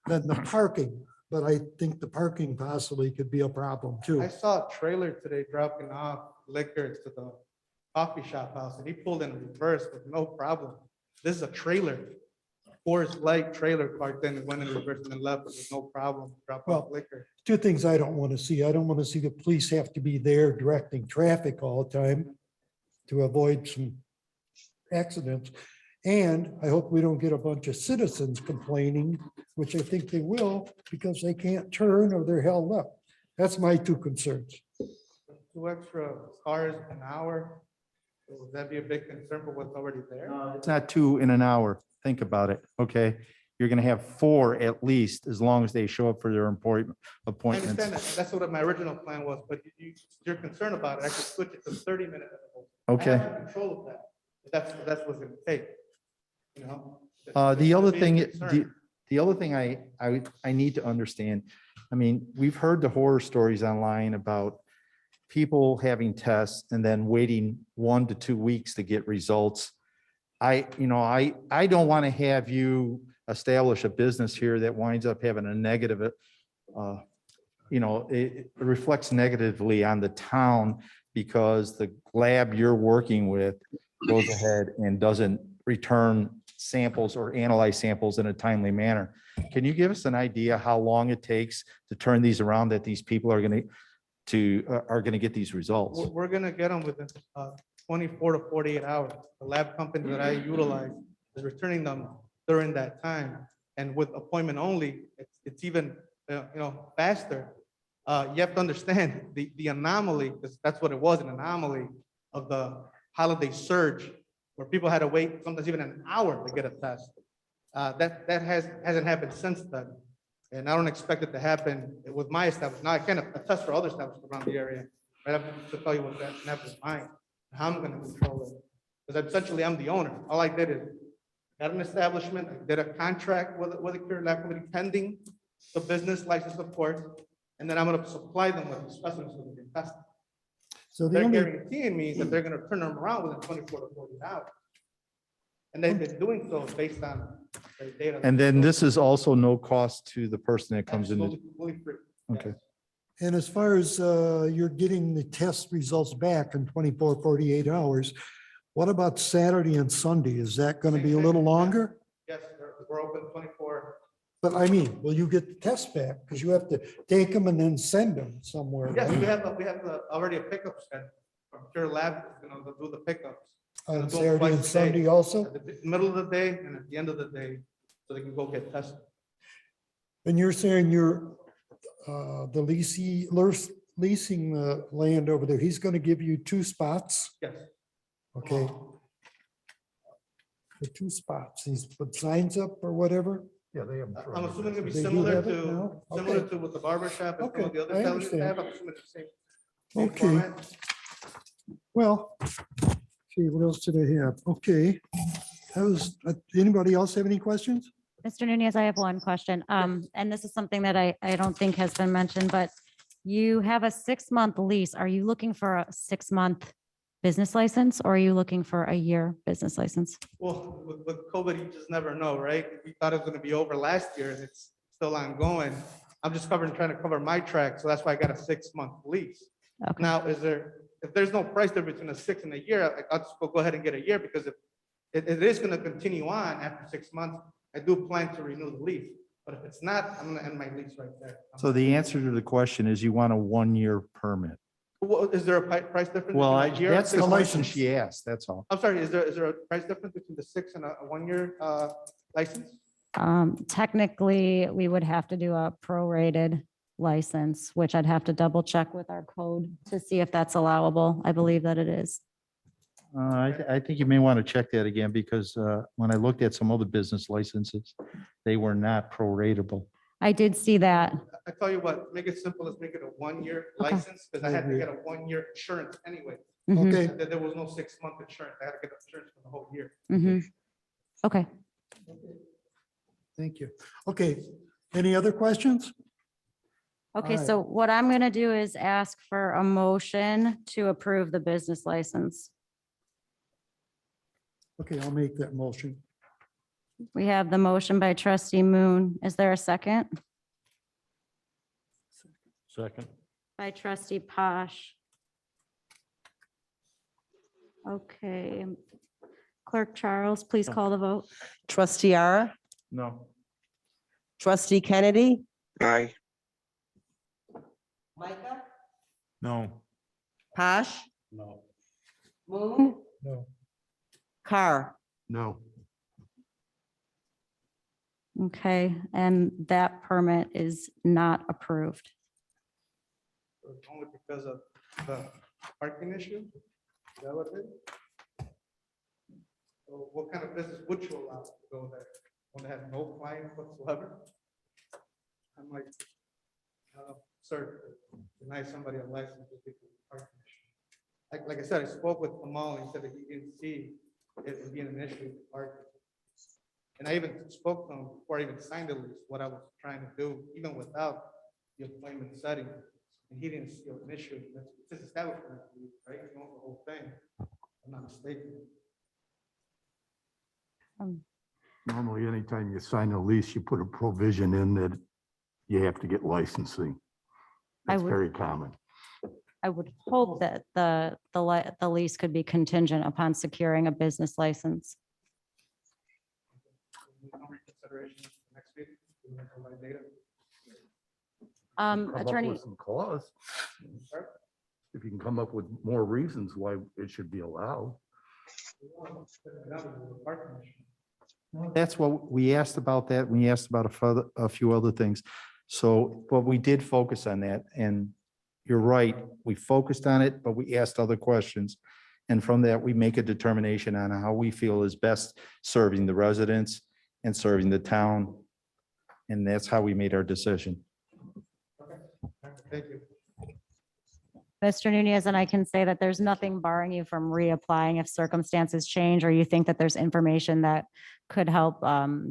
than the parking. But I think the parking possibly could be a problem too. I saw a trailer today dropping off liquor to the coffee shop house, and he pulled in reverse with no problem. This is a trailer, Forest Light trailer parked in, and went in reverse and then left with no problem, drop off Well, liquor. 2 things I don't want to see. I don't want to see the police have to be there directing traffic all the time to avoid some accidents. And I hope we don't get a bunch of citizens complaining, which I think they will, because they can't turn or they're held up. That's my two concerns. 2 extra cars an hour, would that be a big concern for what's already there? It's not 2 in an hour. Think about it, okay? You're gonna have 4 at least, as long as they show up for their I appointments. understand that. That's what my original plan was, but you're concerned about it. I could switch it to 30 minutes. Okay. I have control of that. If that's what's gonna take, you know? The other Be a thing, concern. the other thing I need to understand, I mean, we've heard the horror stories online about people having tests and then waiting 1 to 2 weeks to get results. I don't want to have you establish a business here that winds up having a negative, it reflects negatively on the town because the lab you're working with goes ahead and doesn't return samples or analyze samples in a timely manner. Can you give us an idea how long it takes to turn these around, that these people are going to get these results? We're gonna get them within 24 to 48 hours. The lab company that I utilize is returning them during that time. And with appointment only, it's even, faster. You have to understand the anomaly, 'cause that's what it was, an anomaly of the holiday surge, where people had to wait sometimes even an hour to get a test. That hasn't happened since then. And I don't expect it to happen with my establishment. Now, I can't attest for other establishments around the area. I have to tell you what that happens with mine, how I'm gonna control it. Because essentially, I'm the owner. All I did is got an establishment, I did a contract with a cure lab company pending the business license, of course, and then I'm gonna supply them with the specimens so they can test. So the They're only, guaranteeing me that they're gonna turn them around within 24 to 48 hours. And they've been doing so based on their data. And then this is also no cost to the person that comes in. Absolutely, completely free. Okay. and as far as you're getting the test results back in 24, 48 hours, what about Saturday and Sunday? Is that going to be a little longer? Yes, we're open 24. But I mean, will you get the test back? Because you have to take them and then send them somewhere. Yes, right? we have already a pickup schedule from Pure Lab, they'll do the pickups. On do them Saturday twice and a day. Sunday also? At the middle of the day and at the end of the day, so they can go get tested. And you're saying you're, the leasing the land over there, he's going to give you 2 spots, Yes. okay? The 2 spots, he's put signs up or whatever? Yeah, they have. I'm assuming it'll be They do similar have it to, now? similar Okay. to what the barber shop and some of Okay, the other I establishments understand. have. I'm assuming it's the same Okay. format. Well, see, what else did I have? Okay. That was, anybody else have any questions? Mr. Nunez, I have one question. And this is something that I don't think has been mentioned, but you have a 6-month lease. Are you looking for a 6-month business license or are you looking for a year business license? Well, with COVID, you just never know, right? We thought it was gonna be over last year and it's still ongoing. I'm just trying to cover my track, so that's why I got a 6-month lease. Okay. Now, if there's no price difference between a 6 and a year, I'll just go ahead and get a year because if it is gonna continue on after 6 months, I do plan to renew the lease. But if it's not, I'm gonna end my lease right there. So the answer to the question is you want a 1-year permit. Well, is there a price difference? Well, between a year and that's the 6 months? question she asked, that's all. I'm sorry, is there a price difference between the 6 and a 1-year license? Technically, we would have to do a prorated license, which I'd have to double check with our code to see if that's allowable. I believe that it is. I think you may want to check that again because when I looked at some other business licenses, they were not proratable. I did see that. I tell you what, make it simple, let's make it a 1-year Okay. license, because I had to get a 1-year insurance anyway. Mhm, Okay, There was no 6-month insurance, I had to get insurance for the whole year. mhm. Okay. thank you. Okay, any other questions? Okay, Alright. so what I'm going to do is ask for a motion to approve the business license. Okay, I'll make that motion. We have the motion by trustee Moon. Is there a second? Second. By trustee Posh. Okay. Clerk Charles, please call the vote. Trustee Ara, No. trustee Kennedy, Aye. Micah, No. Posh, No. Moon, No. Carr. No. Okay, and that permit is not approved. was only because of the parking issue. Is that what it is? So what kind of business would you allow to go there? One that has no client whatsoever? I'm like, sir, deny somebody a license just because of parking issue. Like I said, I spoke with Kamal, he said that he didn't see it being an issue with parking. And I even spoke to him before I even signed the lease, what I was trying to do, even without the appointment setting. And he didn't see an issue. It's his establishment, right? He owns the whole thing. If I'm not mistaken. Normally, anytime you sign a lease, you put a provision in that you have to get licensing. I That's would- very common. I would hope that the lease could be contingent upon securing a business license. No reconsideration next meeting. We can provide data. Come up Attorney, with some clause. Sorry? If you can come up with more reasons why it should be allowed. Parking issue. That's what we asked about that. We asked about a few other things. So, but we did focus on that, and you're right, we focused on it, but we asked other questions. And from that, we make a determination on how we feel is best serving the residents and serving the town. And that's how we made our decision. Thank you. Mr. Nunez, and I can say that there's nothing barring you from reapplying if circumstances change or you think that there's information that could help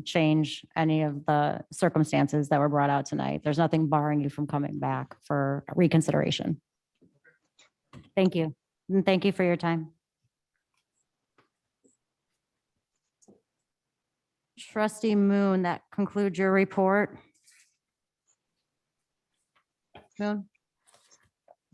change any of the circumstances that were brought out tonight. There's nothing barring you from coming back for reconsideration. Thank you. And thank you for your time. Trustee Moon, that concludes your report. Moon?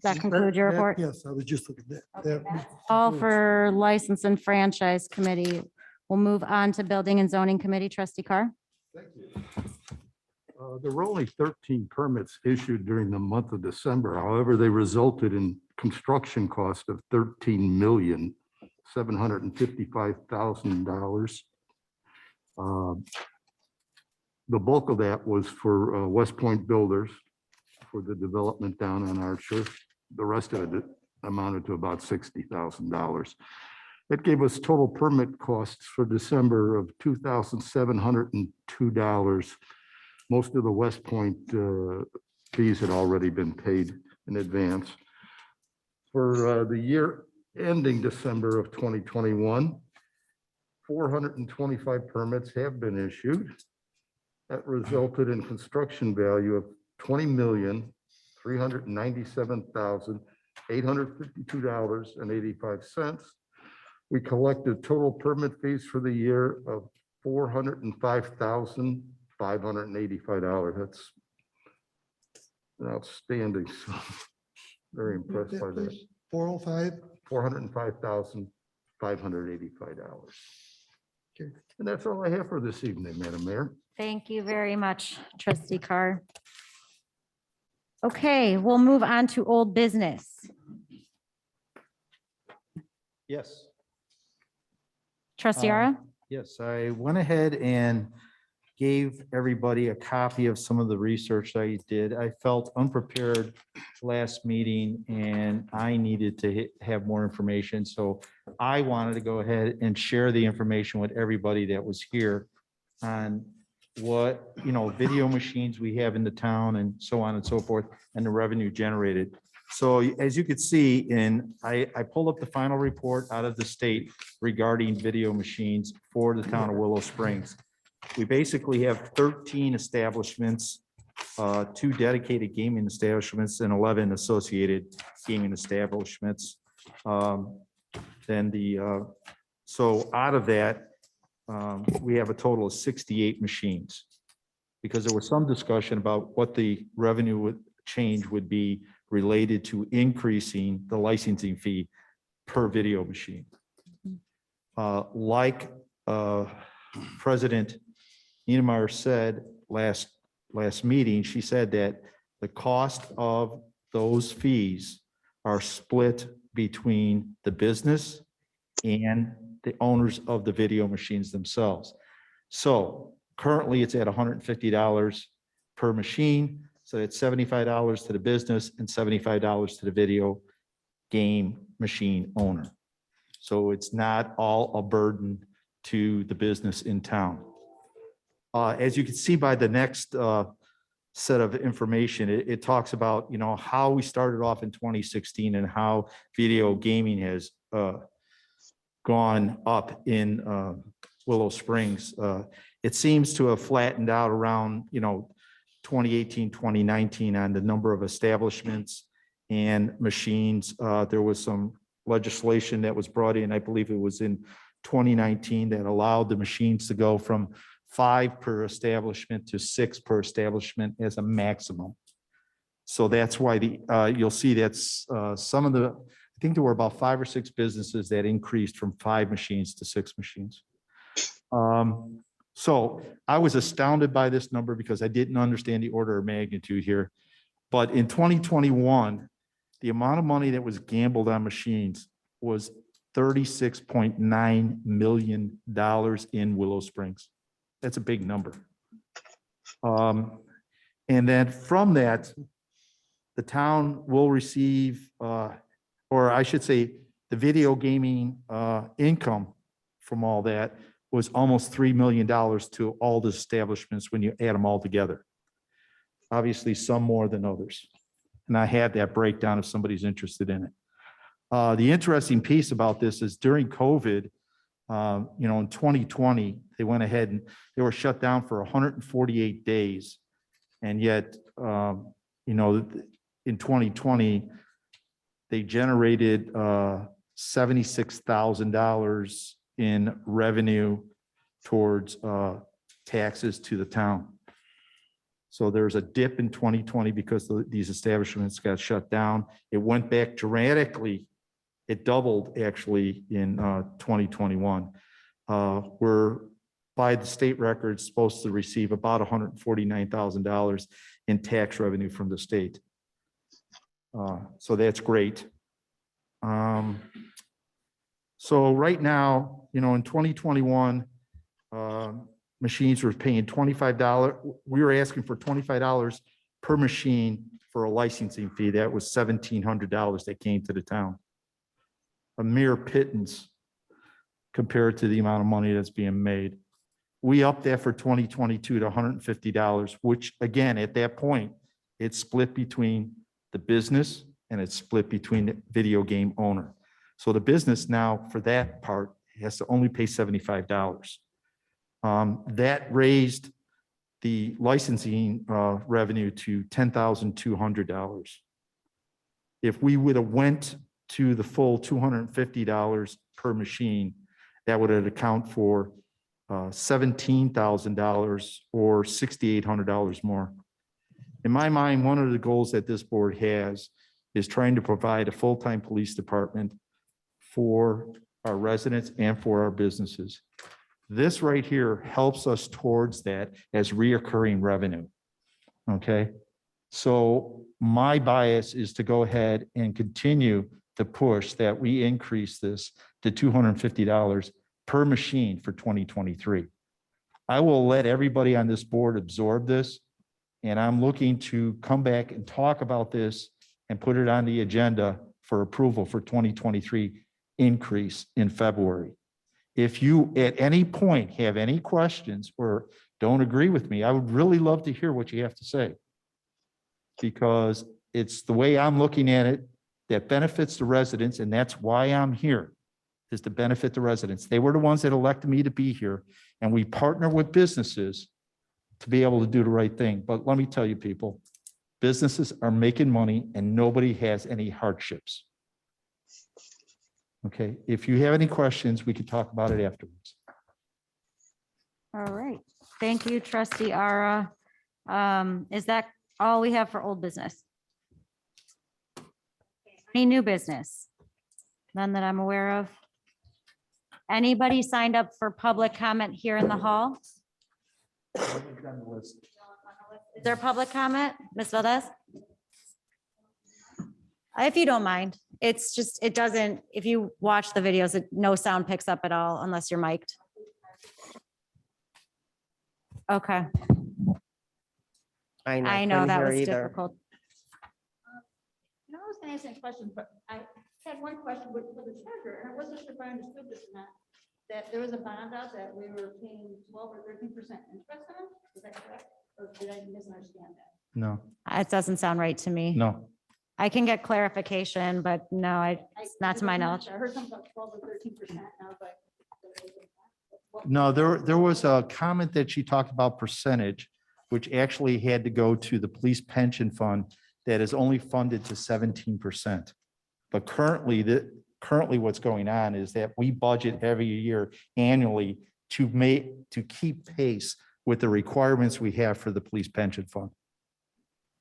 Does that conclude your report? Yes, I was just looking at that. All for License and Franchise Committee. We'll move on to Building and Zoning Committee. Trustee Carr? Thank you. There were only 13 permits issued during the month of December. However, they resulted in construction cost of $13,755,000. The bulk of that was for West Point Builders for the development down on Archer. The rest of it amounted to about $60,000. That gave us total permit costs for December of $2,702. Most of the West Point fees had already been paid in advance. For the year ending December of 2021, 425 permits have been issued. That resulted in construction value of $20,397,852.85. We collected total permit fees for the year of $405,585. That's outstanding. So very impressed by that. 405. $405,585. Okay. And that's all I have for this evening, Madam Mayor. Thank you very much, Trustee Carr. Okay, we'll move on to old business. Yes. Trustee Ara? Yes, I went ahead and gave everybody a copy of some of the research I did. I felt unprepared last meeting and I needed to have more information. So I wanted to go ahead and share the information with everybody that was here on what, video machines we have in the town and so on and so forth, and the revenue generated. So as you could see, I pulled up the final report out of the state regarding video machines for the town of Willow Springs. We basically have 13 establishments, 2 dedicated gaming establishments and 11 associated gaming establishments. So out of that, we have a total of 68 machines. Because there was some discussion about what the revenue change would be related to increasing the licensing fee per video machine. Like President Niemeyer said last meeting, she said that the cost of those fees are split between the business and the owners of the video machines themselves. So currently it's at $150 per machine. So it's $75 to the business and $75 to the video game machine owner. So it's not all a burden to the business in town. As you can see by the next set of information, it talks about, how we started off in 2016 and how video gaming has gone up in Willow Springs. It seems to have flattened out around, 2018, 2019 on the number of establishments and machines. There was some legislation that was brought in, I believe it was in 2019, that allowed the machines to go from 5 per establishment to 6 per establishment as a maximum. So that's why you'll see that's some of the, I think there were about 5 or 6 businesses that increased from 5 machines to 6 machines. So I was astounded by this number because I didn't understand the order of magnitude here. But in 2021, the amount of money that was gambled on machines was $36.9 million in Willow Springs. That's a big number. And then from that, the town will receive, or I should say, the video gaming income from all that was almost $3 million to all the establishments when you add them all together. Obviously, some more than others. And I have that breakdown if somebody's interested in it. The interesting piece about this is during COVID, in 2020, they went ahead and they were shut down for 148 days. And yet, in 2020, they generated $76,000 in revenue towards taxes to the town. So there's a dip in 2020 because these establishments got shut down. It went back dramatically. It doubled actually in 2021. We're, by the state records, supposed to receive about $149,000 in tax revenue from the state. So that's great. So right now, in 2021, machines were paying $25. We were asking for $25 per machine for a licensing fee. That was $1,700 that came to the town. A mere pittance compared to the amount of money that's being made. We upped that for 2022 to $150, which again, at that point, it's split between the business and it's split between the video game owner. So the business now, for that part, has to only pay $75. That raised the licensing revenue to $10,200. If we would have went to the full $250 per machine, that would account for $17,000 or $6,800 more. In my mind, one of the goals that this board has is trying to provide a full-time police department for our residents and for our businesses. This right here helps us towards that as reoccurring revenue. Okay, so my bias is to go ahead and continue to push that we increase this to $250 per machine for 2023. I will let everybody on this board absorb this, and I'm looking to come back and talk about this and put it on the agenda for approval for 2023 increase in February. If you at any point have any questions or don't agree with me, I would really love to hear what you have to say, because it's the way I'm looking at it that benefits the residents, and that's why I'm here, is to benefit the residents. They were the ones that elected me to be here, and we partner with businesses to be able to do the right thing. But let me tell you, people, businesses are making money and nobody has any hardships. Okay, if you have any questions, we could talk about it afterwards. All right. Thank you, trustee Ara. Is that all we have for old business? Any new business? None that I'm aware of. Anybody signed up for public comment here in the hall? Is there public comment? Ms. Valdez? If you don't mind, it's just, it doesn't, if you watch the videos, no sound picks up at all unless you're mic'd. Okay. I know couldn't that hear was either. difficult. I was gonna ask any questions, but I had one question with for the treasurer, and I wasn't sure if I understood this or not. That there was a bond out that we were paying 12 or 13% interest on, is that correct? Or did I misunderstand that? No, It doesn't sound right to me. no. I can get clarification, but no, it's not to my knowledge. I heard something about 12 or 13%, and I was like. No, there was a comment that she talked about percentage, which actually had to go to the police pension fund that is only funded to 17%. But currently what's going on is that we budget every year annually to keep pace with the requirements we have for the police pension fund.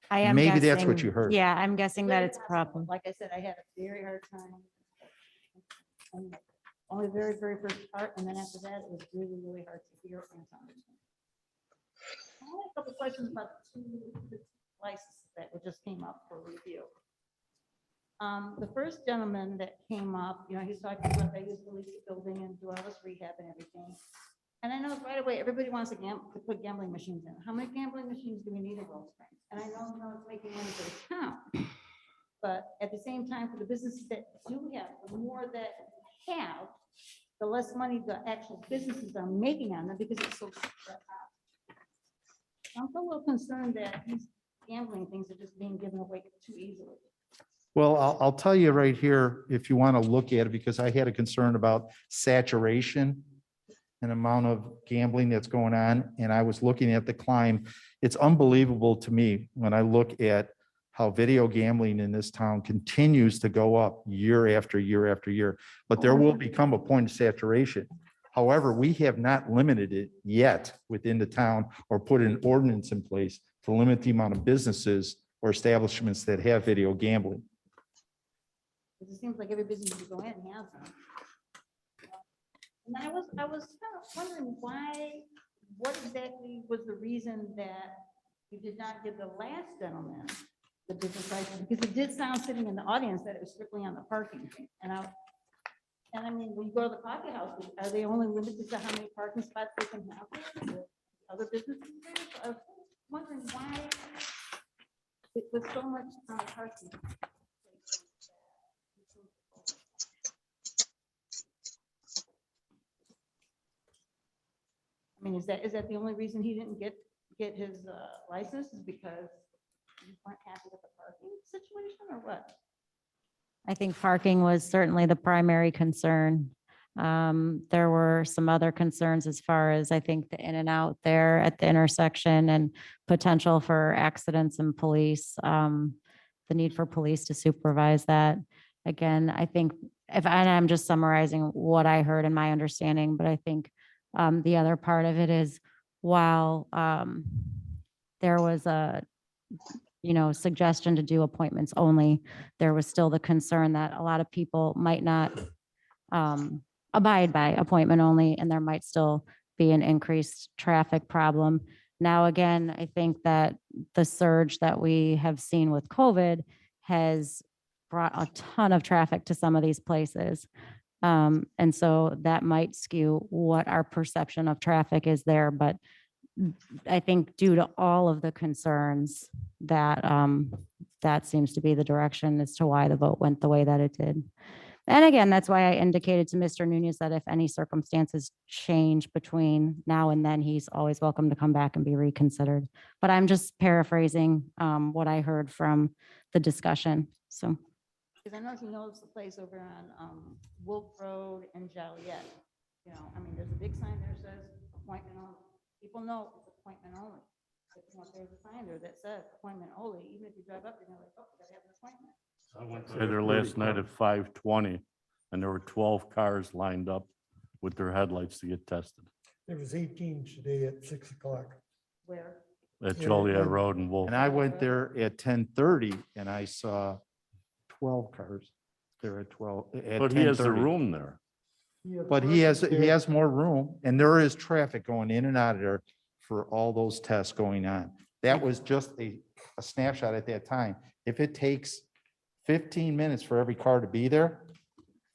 I am Maybe that's what guessing- you heard. Yeah, I'm guessing that it's a problem. Like I said, I had a very hard time. And only very, very first part, and then after that, it was really, really hard to hear and to understand. I had a couple questions about the two licenses that just came up for review. The first gentleman that came up, he's talking about they used to lease the building and do all this rehab and everything. And I know right away, everybody wants to put gambling machines in. How many gambling machines do we need in Rose Springs? And I know, it's making money for the town. But at the same time, for the businesses that do have, the more that have, the less money the actual businesses are making on them because it's so spread out. I'm a little concerned that these gambling things are just being given away too easily. Well, I'll tell you right here, if you want to look at it, because I had a concern about saturation and amount of gambling that's going on, and I was looking at the climb. It's unbelievable to me when I look at how video gambling in this town continues to go up year after year after year. But there will become a point of saturation. However, we have not limited it yet within the town or put an ordinance in place to limit the amount of businesses or establishments that have video gambling. Because it seems like every business you go in has them. And I was kind of wondering what exactly was the reason that you did not give the last gentleman the business license? Because it did sound sitting in the audience that it was strictly on the parking. And I mean, when you go to the coffee house, are they only limited to how many parking spots they can have there? Or other businesses there? So I was wondering why it was so much on the parking. I mean, is that the only reason he didn't get his license is because you weren't happy with the parking situation or what? I think parking was certainly the primary concern. There were some other concerns as far as I think the in and out there at the intersection and potential for accidents and police, the need for police to supervise that. Again, I think and I'm just summarizing what I heard in my understanding, but I think the other part of it is while there was a suggestion to do appointments only, there was still the concern that a lot of people might not abide by appointment only, and there might still be an increased traffic problem. Now, again, I think that the surge that we have seen with COVID has brought a ton of traffic to some of these places. And so that might skew what our perception of traffic is there. But I think due to all of the concerns that that seems to be the direction as to why the vote went the way that it did. And again, that's why I indicated to Mr. Nunez that if any circumstances change between now and then, he's always welcome to come back and be reconsidered. But I'm just paraphrasing what I heard from the discussion. So. Because I know he knows the place over on Wolf Road and Joliet. I mean, there's a big sign there that says appointment only. People know it's appointment only. There's a sign there that says appointment only. Even if you drive up, you're like, oh, you gotta have an appointment. I went there last night at 5:20 and there were 12 cars lined up with their headlights to get tested There was 18 today at 6 o'clock. Where? at Joliet Road and Wolf. And I went there at 10:30 and I saw 12 cars there at 12. At But he has the 10:30. room there. But he has more room, and there is traffic going in and out of there for all those tests going on. That was just a snapshot at that time. If it takes 15 minutes for every car to be there,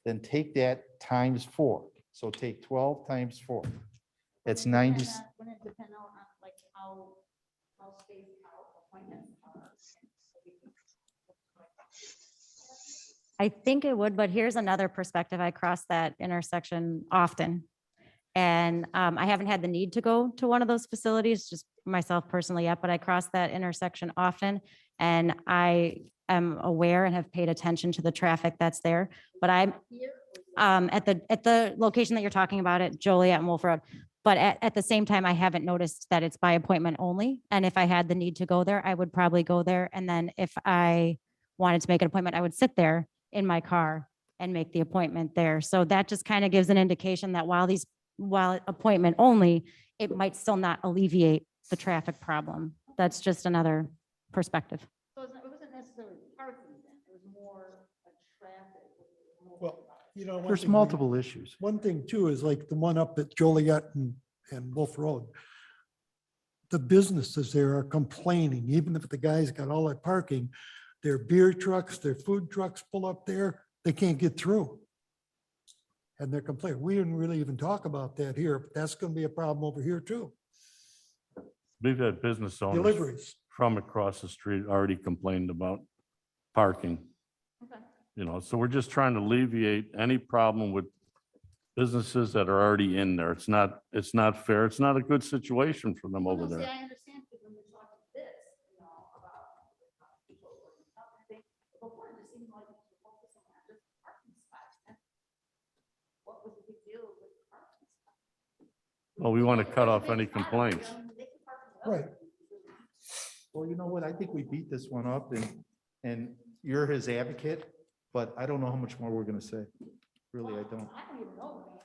then take that times 4. So take 12 times 4. It's 90. Wouldn't it depend on like how spaced out I think it would, but here's another perspective. I cross that intersection often. And I haven't had the need to go to one of those facilities, just myself personally yet, but I cross that intersection often. And I am aware and have paid attention to the traffic that's there. But I'm at the location that you're talking about at Joliet and Wolf Road. But at the same time, I haven't noticed that it's by appointment only. And if I had the need to go there, I would probably go there. And then if I wanted to make an appointment, I would sit there in my car and make the appointment there. So that just kind of gives an indication that while appointment only, it might still not alleviate the traffic problem. That's just another perspective. So it wasn't necessarily parking then, it was more a traffic. Well, you know. one There's thing we- multiple issues. One thing too is like the one up at Joliet and Wolf Road. The businesses there are complaining, even if the guy's got all that parking, their beer trucks, their food trucks pull up there, they can't get through. And they're complaining. We didn't really even talk about that here, but that's going to be a problem over here too. We've had business owners Deliveries. from across the street already complained about parking. Okay. You know, so we're just trying to alleviate any problem with businesses that are already in there. It's not fair. It's not a good situation for them over No, see, there. I understand, because when we're talking this, about people working up, I think, before it just seemed like we were focusing on just parking spots. And what was the big deal with the parking spots? Well, we want to cut off They any can park, complaints. they can park in the other Right. places. Well, you know what? I think we beat this one up and you're his advocate, but I don't know how much more we're gonna say. Really, I don't. I don't even know.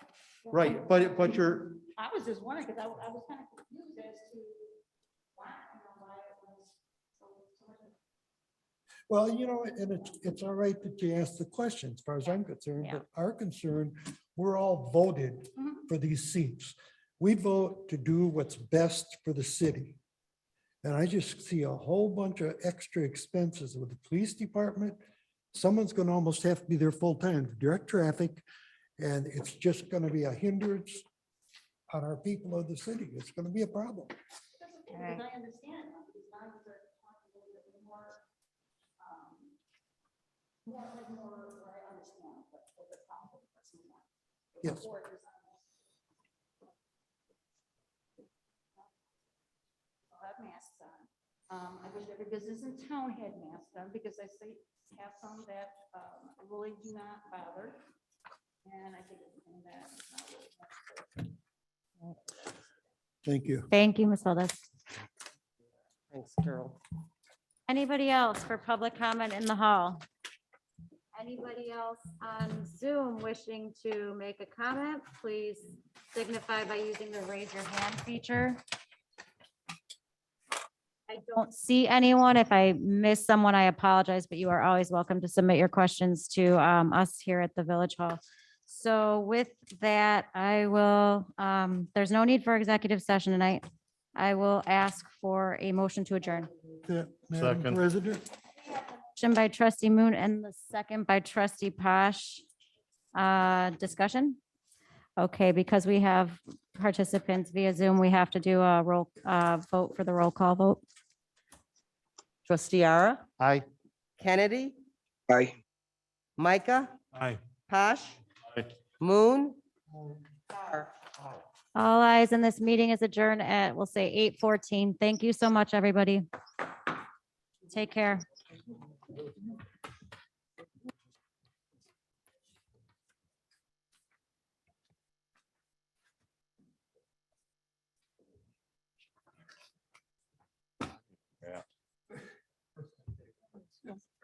Right, but you're, I was just wondering, because I was kind of confused as to why, why it was so much. Well, and it's all right that you ask the question, as far as I'm concerned, Yeah. but our concern, we're all voted Mhm. for these seats. We vote to do what's best for the city. And I just see a whole bunch of extra expenses with the police department. Someone's going to almost have to be there full time to direct traffic. And it's just going to be a hindrance on our people of the city. It's going to be a problem. That's okay, because I understand, because now you're talking a little bit more, where I understand what the problem is. Yes. Before it was, I'll have masks on. I wish every business in town had masks on, because I see, have some that, really do not bother. And I think it's something that is not really necessary. Thank you. Thank you, Ms. Hildes. Thanks, Carol. Anybody else for public comment in the hall? Anybody else on Zoom wishing to make a comment, please signify by using the raise your hand feature. I don't see anyone. If I miss someone, I apologize, but you are always welcome to submit your questions to us here at the Village Hall. So with that, I will, there's no need for executive session tonight. I will ask for a motion to adjourn. Madam Second. President, Motion by trustee Moon and the second by trustee Posh. Discussion? Okay, because we have participants via Zoom, we have to do a roll vote for the roll call vote. Trustee Ara, aye. Kennedy, Aye. Micah, Aye. Posh, Aye. Moon. Carr. All eyes in this meeting is adjourned at, we'll say 8:14. Thank you so much, everybody. Take care.